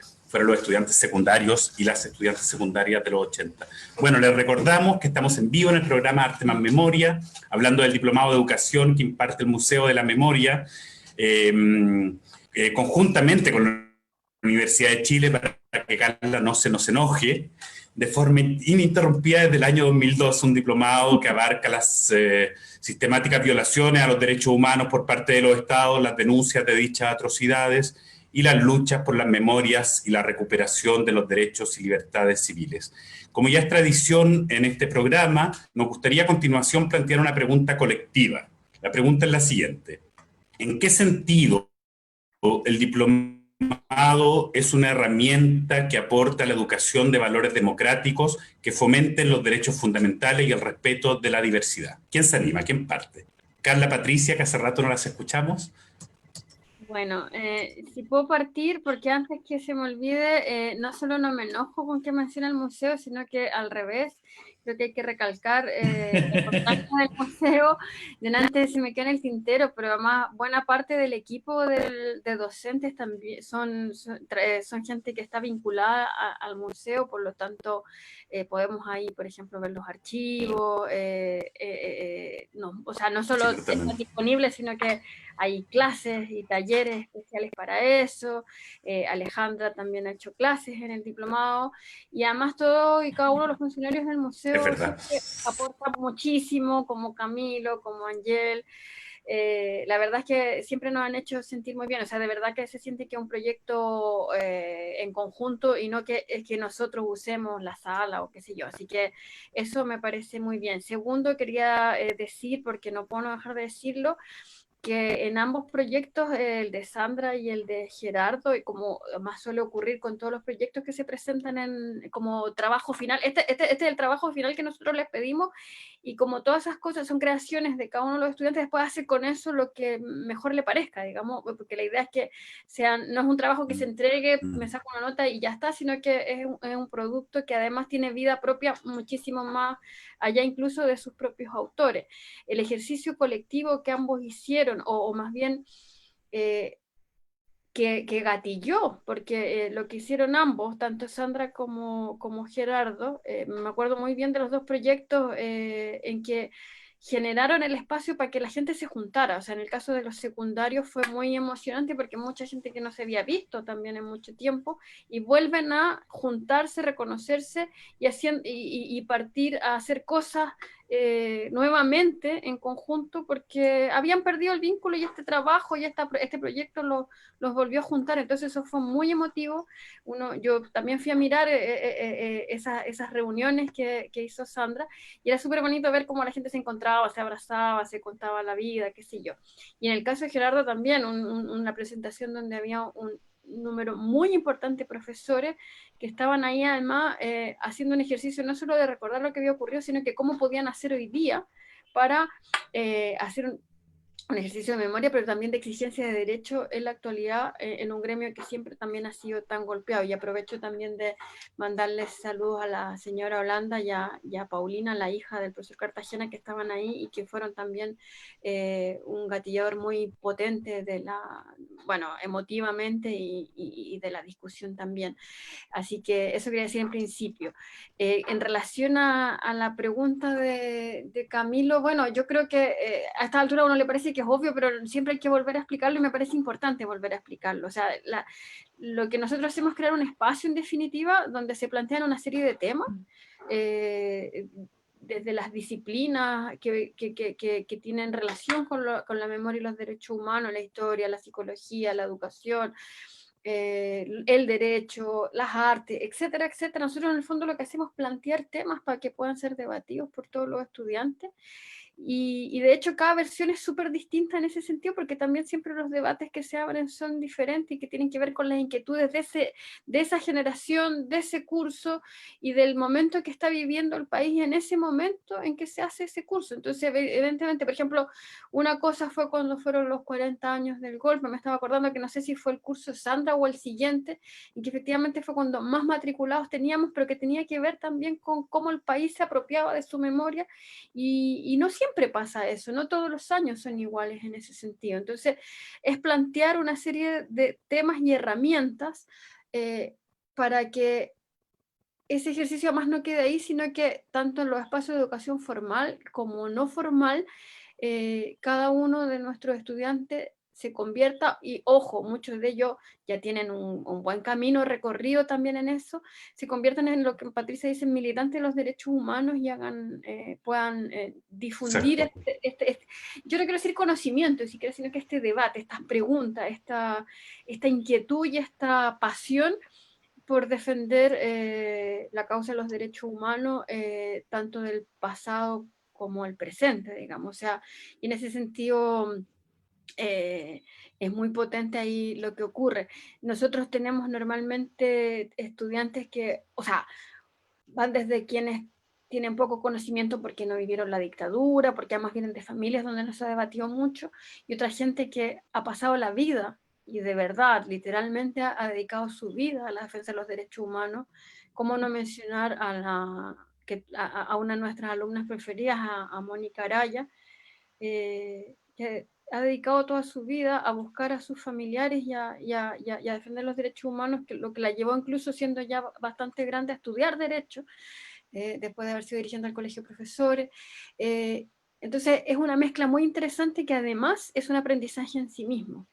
los estudiantes secundarios y las estudiantes secundarias de los 80. Bueno, les recordamos que estamos en vivo en el programa Arte más Memoria, hablando del diplomado de educación que imparte el Museo de la Memoria, conjuntamente con la Universidad de Chile, para que Carla no se nos enoje, de forma ininterrumpida desde el año 2002, un diplomado que abarca las sistemáticas violaciones a los derechos humanos por parte de los estados, las denuncias de dichas atrocidades y las luchas por las memorias y la recuperación de los derechos y libertades civiles. Como ya es tradición en este programa, nos gustaría a continuación plantear una pregunta colectiva. La pregunta es la siguiente: ¿en qué sentido el diplomado es una herramienta que aporta a la educación de valores democráticos que fomenten los derechos fundamentales y el respeto de la diversidad? ¿Quién se anima? ¿Quién parte? Carla, Patricia, que hace rato no las escuchamos. Bueno, si puedo partir, porque antes que se me olvide, no solo no me enojo con que mencione el museo, sino que al revés, creo que hay que recalcar la importancia del museo. Delante se me queda en el tintero, pero además buena parte del equipo de docentes también son gente que está vinculada al museo, por lo tanto podemos ahí, por ejemplo, ver los archivos, no solo están disponibles, sino que hay clases y talleres especiales para eso. Alejandra también ha hecho clases en el diplomado, y además todo y cada uno de los funcionarios del museo aporta muchísimo, como Camilo, como Angel. La verdad es que siempre nos han hecho sentir muy bien, o sea, de verdad que se siente que es un proyecto en conjunto y no que es que nosotros usemos la sala o qué sé yo, así que eso me parece muy bien. Segundo, quería decir, porque no puedo dejar de decirlo, que en ambos proyectos, el de Sandra y el de Gerardo, y como más suele ocurrir con todos los proyectos que se presentan como trabajo final, este es el trabajo final que nosotros les pedimos, y como todas esas cosas son creaciones de cada uno de los estudiantes, después hace con eso lo que mejor le parezca, digamos, porque la idea es que no es un trabajo que se entregue, me saco una nota y ya está, sino que es un producto que además tiene vida propia muchísimo más allá incluso de sus propios autores. El ejercicio colectivo que ambos hicieron, o más bien que gatilló, porque lo que hicieron ambos, tanto Sandra como Gerardo, me acuerdo muy bien de los dos proyectos en que generaron el espacio para que la gente se juntara. O sea, en el caso de los secundarios fue muy emocionante porque mucha gente que no se había visto también en mucho tiempo, y vuelven a juntarse, reconocerse y partir a hacer cosas nuevamente en conjunto, porque habían perdido el vínculo, y este trabajo y este proyecto los volvió a juntar. Entonces eso fue muy emotivo. Yo también fui a mirar esas reuniones que hizo Sandra, y era súper bonito ver cómo la gente se encontraba, se abrazaba, se contaba la vida, qué sé yo. Y en el caso de Gerardo también, una presentación donde había un número muy importante de profesores que estaban ahí además haciendo un ejercicio no solo de recordar lo que había ocurrido, sino que cómo podían hacer hoy día para hacer un ejercicio de memoria, pero también de exigencia de derecho en la actualidad, en un gremio que siempre también ha sido tan golpeado. Y aprovecho también de mandarles saludos a la señora Holanda y a Paulina, la hija del profesor Cartagena, que estaban ahí y que fueron también un gatillador muy potente emotivamente y de la discusión también. Así que eso quería decir en principio. En relación a la pregunta de Camilo, bueno, yo creo que a esta altura a uno le parece que es obvio, pero siempre hay que volver a explicarlo, y me parece importante volver a explicarlo. O sea, lo que nosotros hacemos es crear un espacio, en definitiva, donde se plantean una serie de temas, desde las disciplinas que tienen relación con la memoria y los derechos humanos, la historia, la psicología, la educación, el derecho, las artes, etcétera, etcétera. Nosotros en el fondo lo que hacemos es plantear temas para que puedan ser debatidos por todos los estudiantes, y de hecho cada versión es súper distinta en ese sentido, porque también siempre los debates que se abren son diferentes y que tienen que ver con las inquietudes de esa generación, de ese curso, y del momento que está viviendo el país en ese momento en que se hace ese curso. Entonces, evidentemente, por ejemplo, una cosa fue cuando fueron los 40 años del golpe, me estaba acordando que no sé si fue el curso Sandra o el siguiente, y que efectivamente fue cuando más matriculados teníamos, pero que tenía que ver también con cómo el país se apropiaba de su memoria, y no siempre pasa eso, no todos los años son iguales en ese sentido. Entonces, es plantear una serie de temas y herramientas para que ese ejercicio además no quede ahí, sino que tanto en los espacios de educación formal como no formal, cada uno de nuestros estudiantes se convierta, y ojo, muchos de ellos ya tienen un buen camino recorrido también en eso, se conviertan en lo que Patricia dice, militantes de los derechos humanos, y puedan difundir yo no quiero decir conocimiento, sino que este debate, estas preguntas, esta inquietud y esta pasión por defender la causa de los derechos humanos, tanto del pasado como el presente, digamos. O sea, y en ese sentido es muy potente ahí lo que ocurre. Nosotros tenemos normalmente estudiantes que, o sea, van desde quienes tienen poco conocimiento porque no vivieron la dictadura, porque además vienen de familias donde no se ha debatido mucho, y otra gente que ha pasado la vida y de verdad, literalmente ha dedicado su vida a la defensa de los derechos humanos. ¿Cómo no mencionar a una de nuestras alumnas preferidas, a Mónica Araya, que ha dedicado toda su vida a buscar a sus familiares y a defender los derechos humanos, lo que la llevó, incluso siendo ya bastante grande, a estudiar Derecho, después de haber sido dirigente del colegio de profesores. Entonces es una mezcla muy interesante que además es un aprendizaje en sí mismo.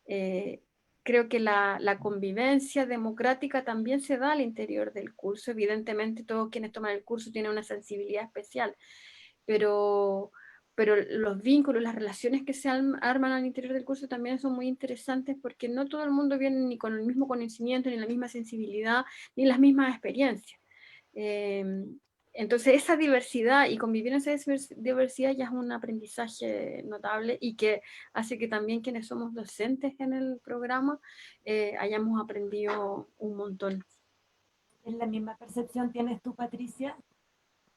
Creo que la convivencia democrática también se da al interior del curso. Evidentemente todos quienes toman el curso tienen una sensibilidad especial, pero los vínculos, las relaciones que se arman al interior del curso también son muy interesantes, porque no todo el mundo viene ni con el mismo conocimiento, ni la misma sensibilidad, ni las mismas experiencias. Entonces esa diversidad y convivir en esa diversidad ya es un aprendizaje notable y que hace que también quienes somos docentes en el programa hayamos aprendido un montón. ¿Es la misma percepción tienes tú, Patricia?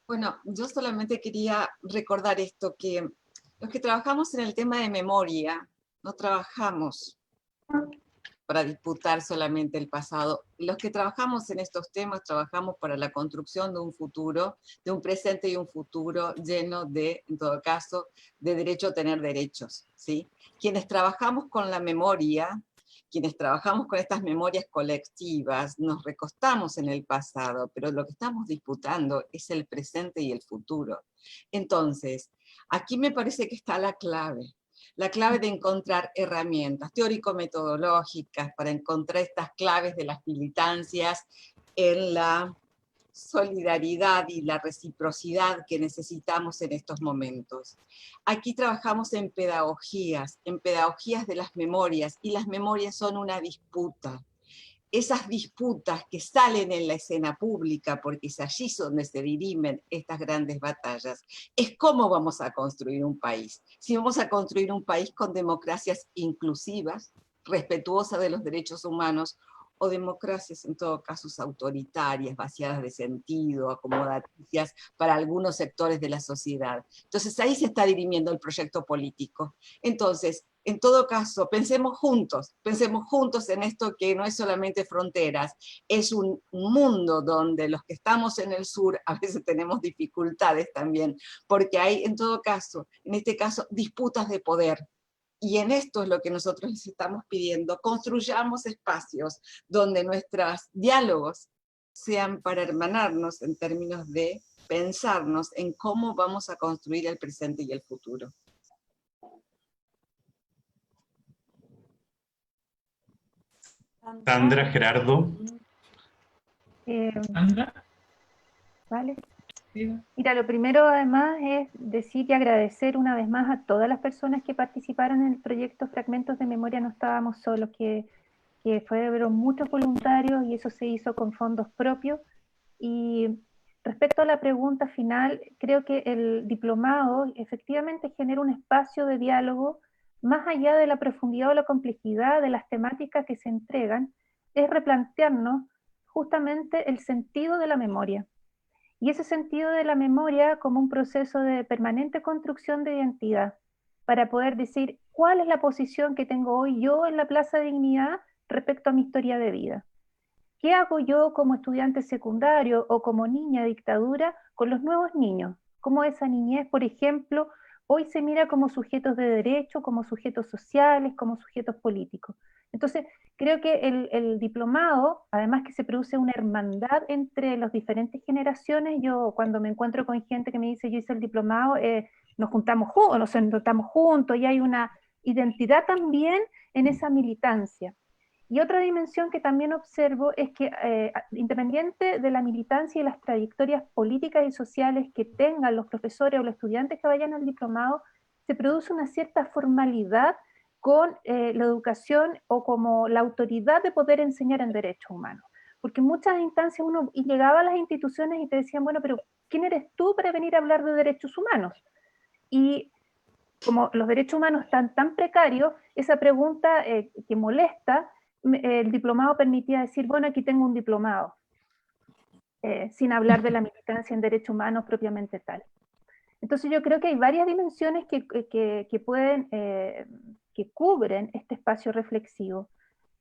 Bueno, yo solamente quería recordar esto, que los que trabajamos en el tema de memoria, no trabajamos para disputar solamente el pasado. Los que trabajamos en estos temas, trabajamos para la construcción de un futuro, de un presente y un futuro lleno de, en todo caso, de derecho a tener derechos, ¿sí? Quienes trabajamos con la memoria, quienes trabajamos con estas memorias colectivas, nos recostamos en el pasado, pero lo que estamos disputando es el presente y el futuro. Entonces, aquí me parece que está la clave de encontrar herramientas teórico-metodológicas para encontrar estas claves de las militancias en la solidaridad y la reciprocidad que necesitamos en estos momentos. Aquí trabajamos en pedagogías de las memorias, y las memorias son una disputa. Esas disputas que salen en la escena pública, porque es allí donde se dirimen estas grandes batallas, es cómo vamos a construir un país. Si vamos a construir un país con democracias inclusivas, respetuosas de los derechos humanos, o democracias en todo caso autoritarias, vaciadas de sentido, acomodaticias para algunos sectores de la sociedad. Entonces ahí se está dirimiendo el proyecto político. Entonces, en todo caso, pensemos juntos en esto que no es solamente fronteras, es un mundo donde los que estamos en el sur a veces tenemos dificultades también, porque hay en todo caso, en este caso, disputas de poder. Y en esto es lo que nosotros les estamos pidiendo: construyamos espacios donde nuestros diálogos sean para hermanarnos en términos de pensarnos en cómo vamos a construir el presente y el futuro. Sandra, Gerardo. ¿Sandra? Vale. Sí. Mira, lo primero además es decir y agradecer una vez más a todas las personas que participaron en el proyecto Fragmentos de Memoria. No estábamos solos, que fueron muchos voluntarios y eso se hizo con fondos propios. Y respecto a la pregunta final, creo que el diplomado efectivamente genera un espacio de diálogo más allá de la profundidad o la complejidad de las temáticas que se entregan, es replantearnos justamente el sentido de la memoria. Y ese sentido de la memoria como un proceso de permanente construcción de identidad, para poder decir cuál es la posición que tengo hoy yo en la Plaza Dignidad respecto a mi historia de vida. ¿Qué hago yo como estudiante secundario o como niña dictadura con los nuevos niños? ¿Cómo esa niñez, por ejemplo, hoy se mira como sujetos de derecho, como sujetos sociales, como sujetos políticos? Entonces, creo que el diplomado, además que se produce una hermandad entre las diferentes generaciones, yo cuando me encuentro con gente que me dice yo hice el diplomado, nos juntamos juntos y hay una identidad también en esa militancia. Y otra dimensión que también observo es que independiente de la militancia y las trayectorias políticas y sociales que tengan los profesores o los estudiantes que vayan al diplomado, se produce una cierta formalidad con la educación o como la autoridad de poder enseñar en derechos humanos. Porque en muchas instancias uno llegaba a las instituciones y te decían, bueno, pero ¿quién eres tú para venir a hablar de derechos humanos? Y como los derechos humanos están tan precarios, esa pregunta que molesta, el diplomado permitía decir, bueno, aquí tengo un diplomado, sin hablar de la militancia en derechos humanos propiamente tal. Entonces yo creo que hay varias dimensiones que pueden, que cubren este espacio reflexivo,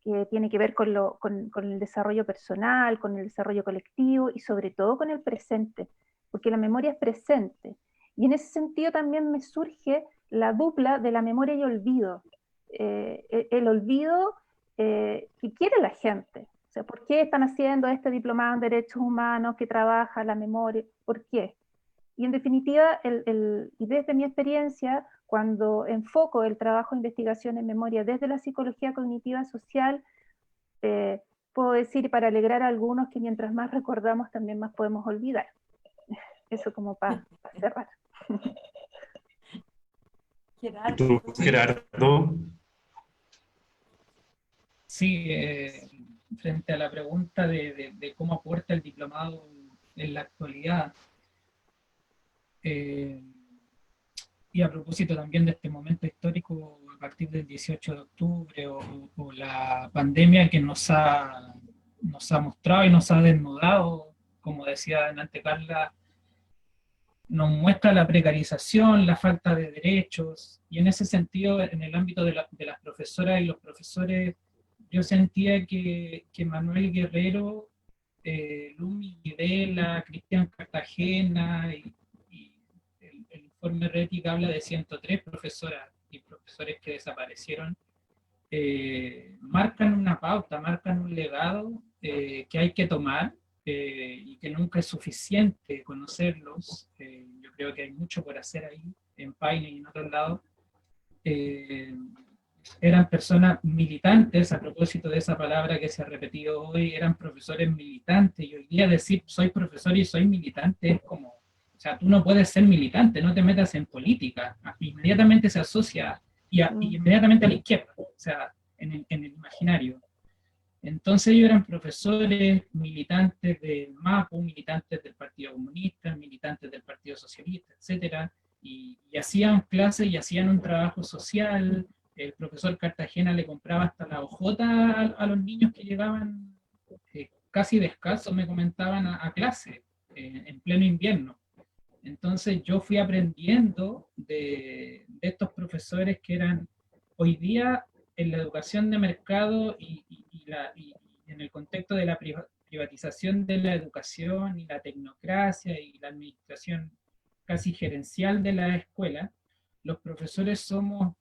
que tiene que ver con el desarrollo personal, con el desarrollo colectivo y sobre todo con el presente, porque la memoria es presente. Y en ese sentido también me surge la dupla de la memoria y olvido. El olvido que quiere la gente. O sea, ¿por qué están haciendo este diplomado en derechos humanos que trabaja la memoria? ¿Por qué? Y en definitiva, y desde mi experiencia, cuando enfoco el trabajo de investigación en memoria desde la psicología cognitiva social, puedo decir, para alegrar a algunos, que mientras más recordamos, también más podemos olvidar. Eso como para cerrar. ¿Tú, Gerardo? Sí, frente a la pregunta de cómo aporta el diplomado en la actualidad, Y a propósito también de este momento histórico, a partir del 18 de octubre o la pandemia que nos ha mostrado y nos ha desnudado, como decía delante Carla, nos muestra la precarización, la falta de derechos, y en ese sentido, en el ámbito de las profesoras y los profesores, yo sentía que Manuel Guerrero, Lumi Videla, Cristian Cartagena y el informe RETI que habla de 103 profesoras y profesores que desaparecieron, marcan una pauta, marcan un legado que hay que tomar, y que nunca es suficiente conocerlos. Yo creo que hay mucho por hacer ahí, en Paine y en otros lados. Eran personas militantes, a propósito de esa palabra que se ha repetido hoy, eran profesores militantes, y hoy día decir soy profesor y soy militante es como, o sea, tú no puedes ser militante, no te metas en política, inmediatamente se asocia y inmediatamente a la izquierda, o sea, en el imaginario. Entonces ellos eran profesores, militantes del MAPU, militantes del Partido Comunista, militantes del Partido Socialista, etc. Y hacían clases y hacían un trabajo social. El profesor Cartagena le compraba hasta la hojota a los niños que llegaban casi descalzos, me comentaban, a clase, en pleno invierno. Entonces yo fui aprendiendo de estos profesores que eran hoy día en la educación de mercado y en el contexto de la privatización de la educación y la tecnocracia y la administración casi gerencial de la escuela, los profesores somos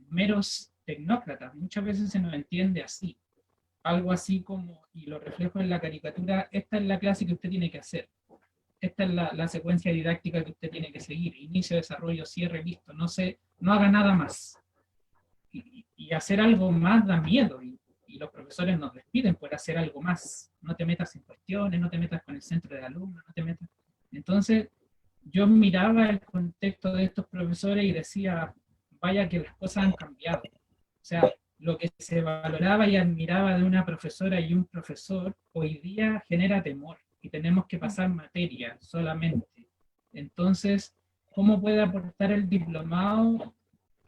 meros tecnócratas. Muchas veces se nos entiende así, algo así como, y lo reflejo en la caricatura, esta es la clase que usted tiene que hacer, esta es la secuencia didáctica que usted tiene que seguir, inicio, desarrollo, cierre, listo, no haga nada más. Y hacer algo más da miedo, y los profesores nos despiden por hacer algo más. No te metas en cuestiones, no te metas con el centro de alumnos, no te metas. Entonces, yo miraba el contexto de estos profesores y decía, vaya que las cosas han cambiado. O sea, lo que se valoraba y admiraba de una profesora y un profesor, hoy día genera temor, y tenemos que pasar materia solamente. Entonces, ¿cómo puede aportar el diplomado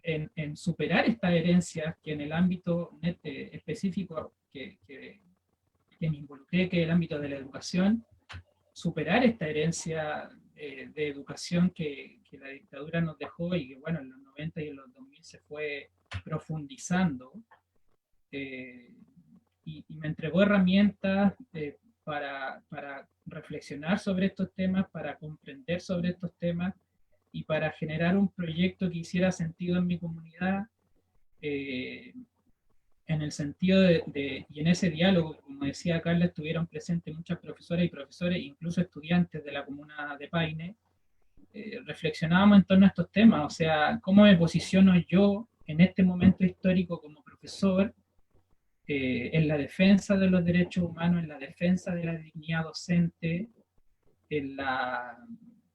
en superar esta herencia que en el ámbito específico que me involucré, que es el ámbito de la educación, superar esta herencia de educación que la dictadura nos dejó y que, bueno, en los 90 y en los 2000 se fue profundizando, y me entregó herramientas para reflexionar sobre estos temas, para comprender sobre estos temas, y para generar un proyecto que hiciera sentido en mi comunidad, en el sentido y en ese diálogo, como decía Carla, estuvieron presentes muchas profesoras y profesores, incluso estudiantes de la comuna de Paine. Reflexionábamos en torno a estos temas, o sea, cómo me posiciono yo en este momento histórico como profesor, en la defensa de los derechos humanos, en la defensa de la dignidad docente,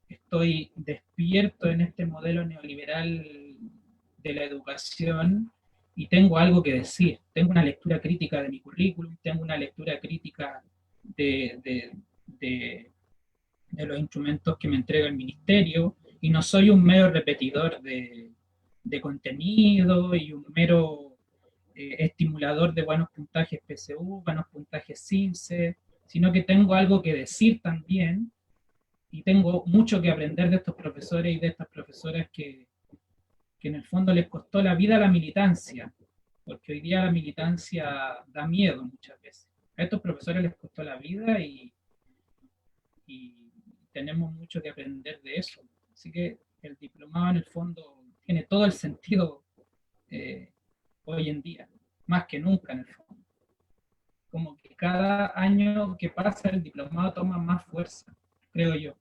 estoy despierto en este modelo neoliberal de la educación y tengo algo que decir. Tengo una lectura crítica de mi currículum, tengo una lectura crítica de los instrumentos que me entrega el ministerio, y no soy un mero repetidor de contenido y un mero estimulador de buenos puntajes PSU, buenos puntajes CINCE, sino que tengo algo que decir también. Y tengo mucho que aprender de estos profesores y de estas profesoras que en el fondo les costó la vida a la militancia, porque hoy día la militancia da miedo muchas veces. A estos profesores les costó la vida y tenemos mucho que aprender de eso. Así que el diplomado en el fondo tiene todo el sentido hoy en día, más que nunca en el fondo. Como que cada año que pasa el diplomado toma más fuerza, creo yo.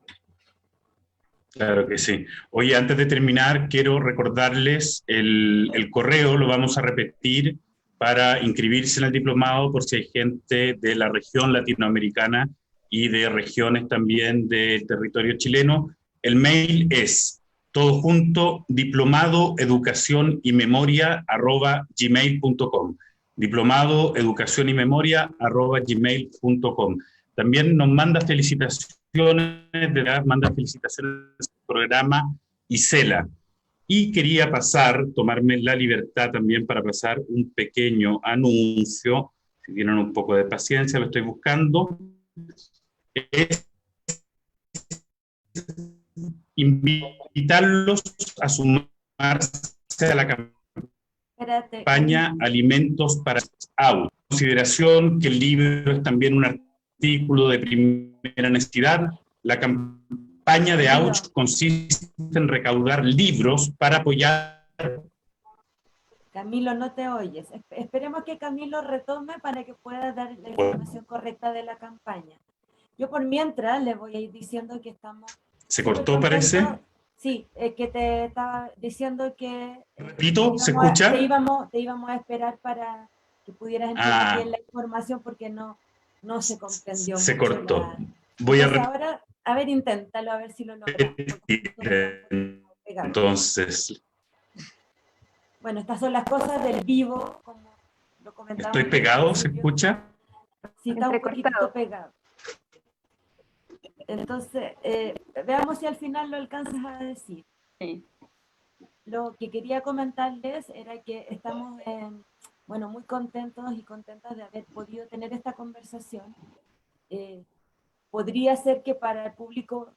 Claro que sí. Oye, antes de terminar, quiero recordarles el correo, lo vamos a repetir para inscribirse en el diplomado por si hay gente de la región latinoamericana y de regiones también del territorio chileno. El mail es todo junto, diplomadoeducacionymemoria@gmail.com. diplomadoeducacionymemoria@gmail.com. También nos manda felicitaciones programa ISELA. Y quería tomarme la libertad también para pasar un pequeño anuncio, si tienen un poco de paciencia, lo estoy buscando. Es invitarlos a sumarse a la campaña Alimentos para AUCH. Consideración que el libro es también un artículo de primera necesidad. La campaña de AUCH consiste en recaudar libros para apoyar. Camilo, no te oyes. Esperemos que Camilo retome para que pueda dar la información correcta de la campaña. Yo por mientras le voy a ir diciendo que estamos... ¿Se cortó, parece? Sí, que te estaba diciendo que... Repito, ¿se escucha? Te íbamos a esperar para que pudieras entender bien la información porque no se comprendió. Se mucho cortó. Ahora, a ver, inténtalo, a ver si lo logramos. Entonces... Bueno, estas son las cosas del vivo, como lo comentamos. ¿Estoy pegado? ¿Se escucha? Sí, está un poquito pegado. Entonces, veamos si al final lo alcanzas a decir. Sí. Lo que quería comentarles era que estamos muy contentos y contentas de haber podido tener esta conversación. Podría ser que para el público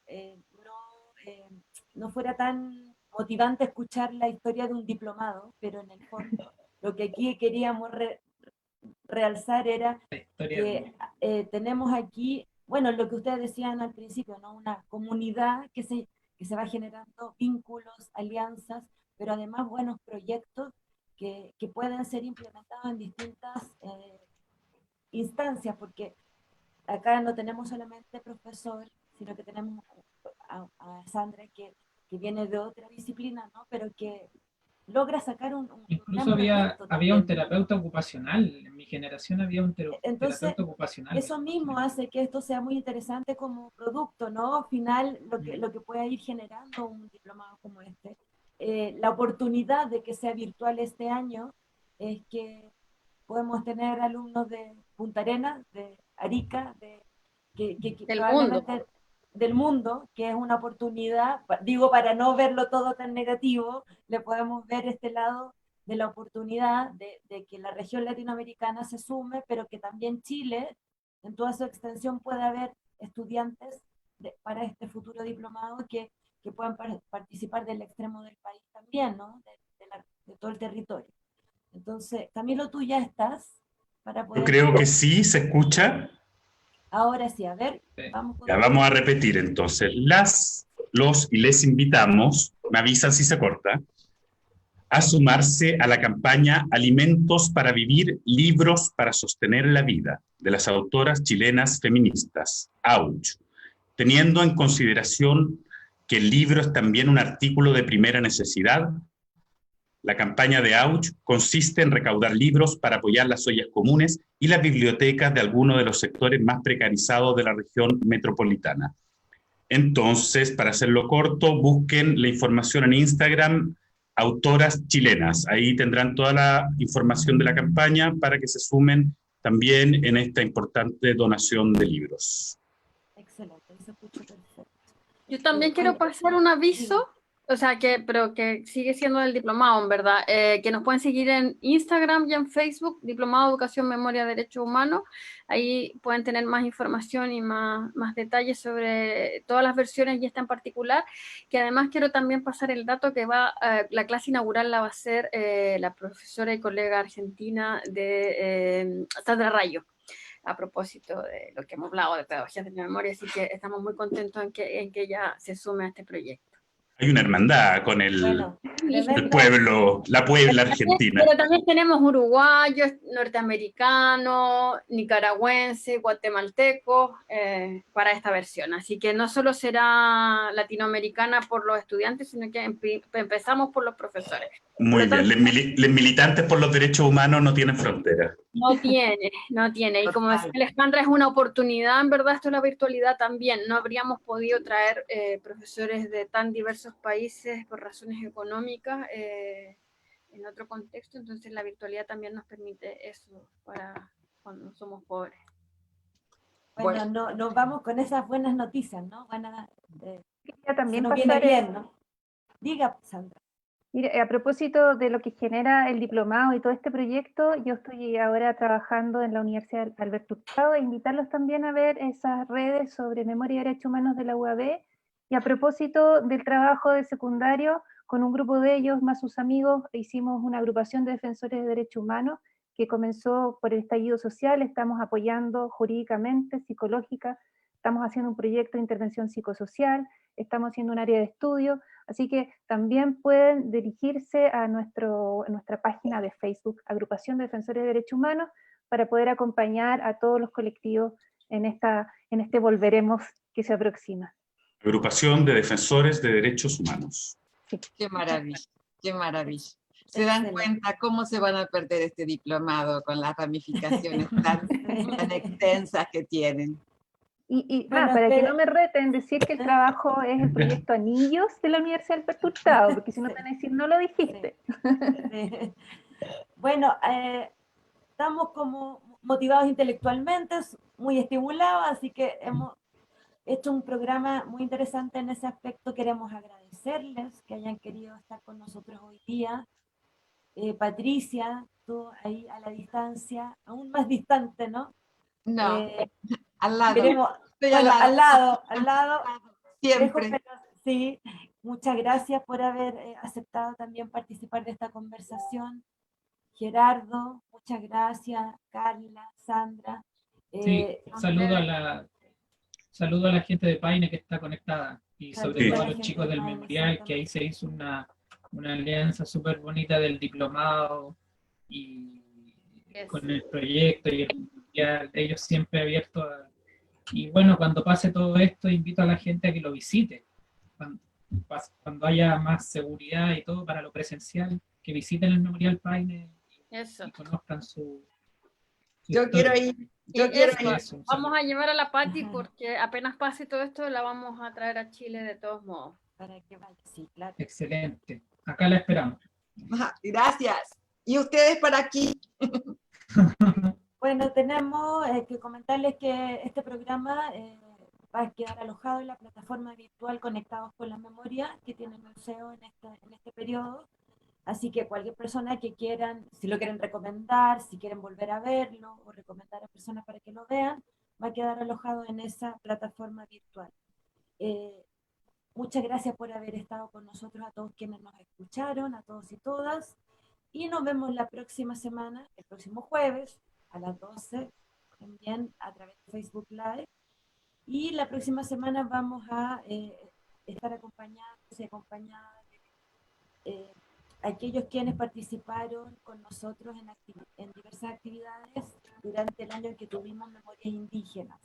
no fuera tan motivante escuchar la historia de un diplomado, pero en el fondo lo que aquí queríamos realzar era que tenemos aquí, bueno, lo que ustedes decían al principio, ¿no? Una comunidad que se va generando vínculos, alianzas, pero además buenos proyectos que pueden ser implementados en distintas instancias, porque acá no tenemos solamente profesor, sino que tenemos a Sandra que viene de otra disciplina, ¿no? Pero que logra sacar incluso había un terapeuta ocupacional, en mi generación había un terapeuta ocupacional. Eso mismo hace que esto sea muy interesante como producto, ¿no? Al final, lo que puede ir generando un diplomado como este. La oportunidad de que sea virtual este año es que podemos tener alumnos de Punta Arenas, de Arica, del mundo, que es una oportunidad, digo, para no verlo todo tan negativo, le podemos ver este lado de la oportunidad de que la región latinoamericana se sume, pero que también Chile, en toda su extensión, pueda haber estudiantes para este futuro diplomado que puedan participar del extremo del país también, ¿no? De todo el territorio. Entonces, Camilo, tú ya estás para poder... Yo creo que sí, se escucha. Ahora sí, a ver, vamos a repetir entonces. Los y les invitamos, me avisan si se corta, a sumarse a la campaña Alimentos para Vivir, Libros para Sostener la Vida, de las autoras chilenas feministas, AUCH, teniendo en consideración que el libro es también un artículo de primera necesidad. La campaña de AUCH consiste en recaudar libros para apoyar las ollas comunes y las bibliotecas de algunos de los sectores más precarizados de la región metropolitana. Entonces, para hacerlo corto, busquen la información en Instagram, autoras chilenas. Ahí tendrán toda la información de la campaña para que se sumen también en esta importante donación de libros. Excelente, eso escucho perfecto. Yo también quiero pasar un aviso. O sea, pero que sigue siendo del diplomado, en verdad, que nos pueden seguir en Instagram y en Facebook, Diplomado Educación, Memoria, Derechos Humanos. Ahí pueden tener más información y más detalles sobre todas las versiones y esta en particular, que además quiero también pasar el dato que la clase inaugural la va a hacer la profesora y colega argentina de Sandra Rayo, a propósito de lo que hemos hablado de pedagogía de la memoria, así que estamos muy contentos en que ella se sume a este proyecto. Hay una hermandad con el pueblo, la Puebla argentina. Pero también tenemos uruguayos, norteamericanos, nicaragüenses, guatemaltecos para esta versión. Así que no solo será latinoamericana por los estudiantes, sino que empezamos por los profesores. Muy bien, los militantes por los derechos humanos no tienen fronteras. No tiene. Y como decía Alejandra, es una oportunidad, en verdad, esto es la virtualidad también. No habríamos podido traer profesores de tan diversos países por razones económicas en otro contexto, entonces la virtualidad también nos permite eso para cuando somos pobres. Bueno, nos vamos con esas buenas noticias, ¿no? quería también Se nos viene pasar bien, ¿no? Diga, Sandra. Mire, a propósito de lo que genera el diplomado y todo este proyecto, yo estoy ahora trabajando en la Universidad Alberto Hurtado e invitarlos también a ver esas redes sobre memoria y derechos humanos de la UAB. Y a propósito del trabajo de secundario, con un grupo de ellos, más sus amigos, hicimos una agrupación de defensores de derechos humanos que comenzó por el estallido social. Estamos apoyando jurídicamente, psicológica, estamos haciendo un proyecto de intervención psicosocial, estamos haciendo un área de estudio. Así que también pueden dirigirse a nuestra página de Facebook, Agrupación de Defensores de Derechos Humanos, para poder acompañar a todos los colectivos en este Volveremos que se aproxima. Agrupación de Defensores de Derechos Humanos. Sí. Qué maravilla, qué maravilla. Se dan cuenta cómo se van a perder este diplomado con las ramificaciones tan extensas que tienen. Y Bueno, para que pero- no me reten, decir que el trabajo es el proyecto Anillos de la Universidad Alberto Hurtado, porque si no me van a decir, no lo dijiste. Sí. Bueno, estamos como motivados intelectualmente, muy estimulados, así que hemos hecho un programa muy interesante en ese aspecto. Queremos agradecerles que hayan querido estar con nosotros hoy día. Patricia, tú ahí a la distancia, aún más distante, ¿no? No, al lado. Veremos, Estoy bueno, al al lado, siempre. lejos, pero sí, muchas gracias por haber aceptado también participar de esta conversación. Gerardo, muchas gracias. Carla, Sandra. Sí, saludo a la gente de Paine que está conectada y sobre Sí. todo a los chicos del Memorial, que ahí se hizo una alianza súper bonita del diplomado y con el proyecto y el Memorial, ellos siempre abiertos y bueno, cuando pase todo esto invito a la gente a que lo visite, cuando haya más seguridad y todo para lo presencial, que visiten el Memorial Paine y conozcan su Yo quiero ir. Yo Y quiero eso, ir. vamos a llevar a la Pati porque apenas pase todo esto la vamos a traer a Chile de todos modos. Para que vaya, sí, claro. Excelente. Acá la esperamos. Gracias. ¿Y ustedes para aquí? Bueno, tenemos que comentarles que este programa va a quedar alojado en la plataforma virtual Conectados con la Memoria que tiene el museo en este periodo. Así que cualquier persona que quieran, si lo quieren recomendar, si quieren volver a verlo o recomendar a personas para que lo vean, va a quedar alojado en esa plataforma virtual. Muchas gracias por haber estado con nosotros, a todos quienes nos escucharon, a todos y todas. Y nos vemos la próxima semana, el próximo jueves, a las 12, también a través de Facebook Live. Y la próxima semana vamos a estar acompañadas de aquellos quienes participaron con nosotros en diversas actividades durante el año en que tuvimos memorias indígenas.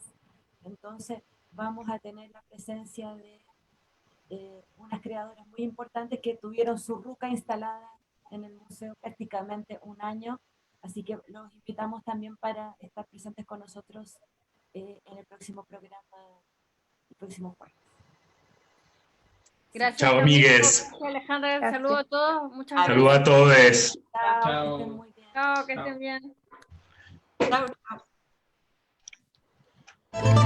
Entonces vamos a tener la presencia de unas creadoras muy importantes que tuvieron su ruca instalada en el museo prácticamente un año, así que los invitamos también para estar presentes con nosotros en el próximo programa, el próximo jueves. Gracias. Chao, amigues. Gracias, Alejandra. Gracias. Saludos a todos. Muchas gracias. Saludos a todos. Chao, Chao. que estén muy bien. Chao, que Chao. estén bien. Chao.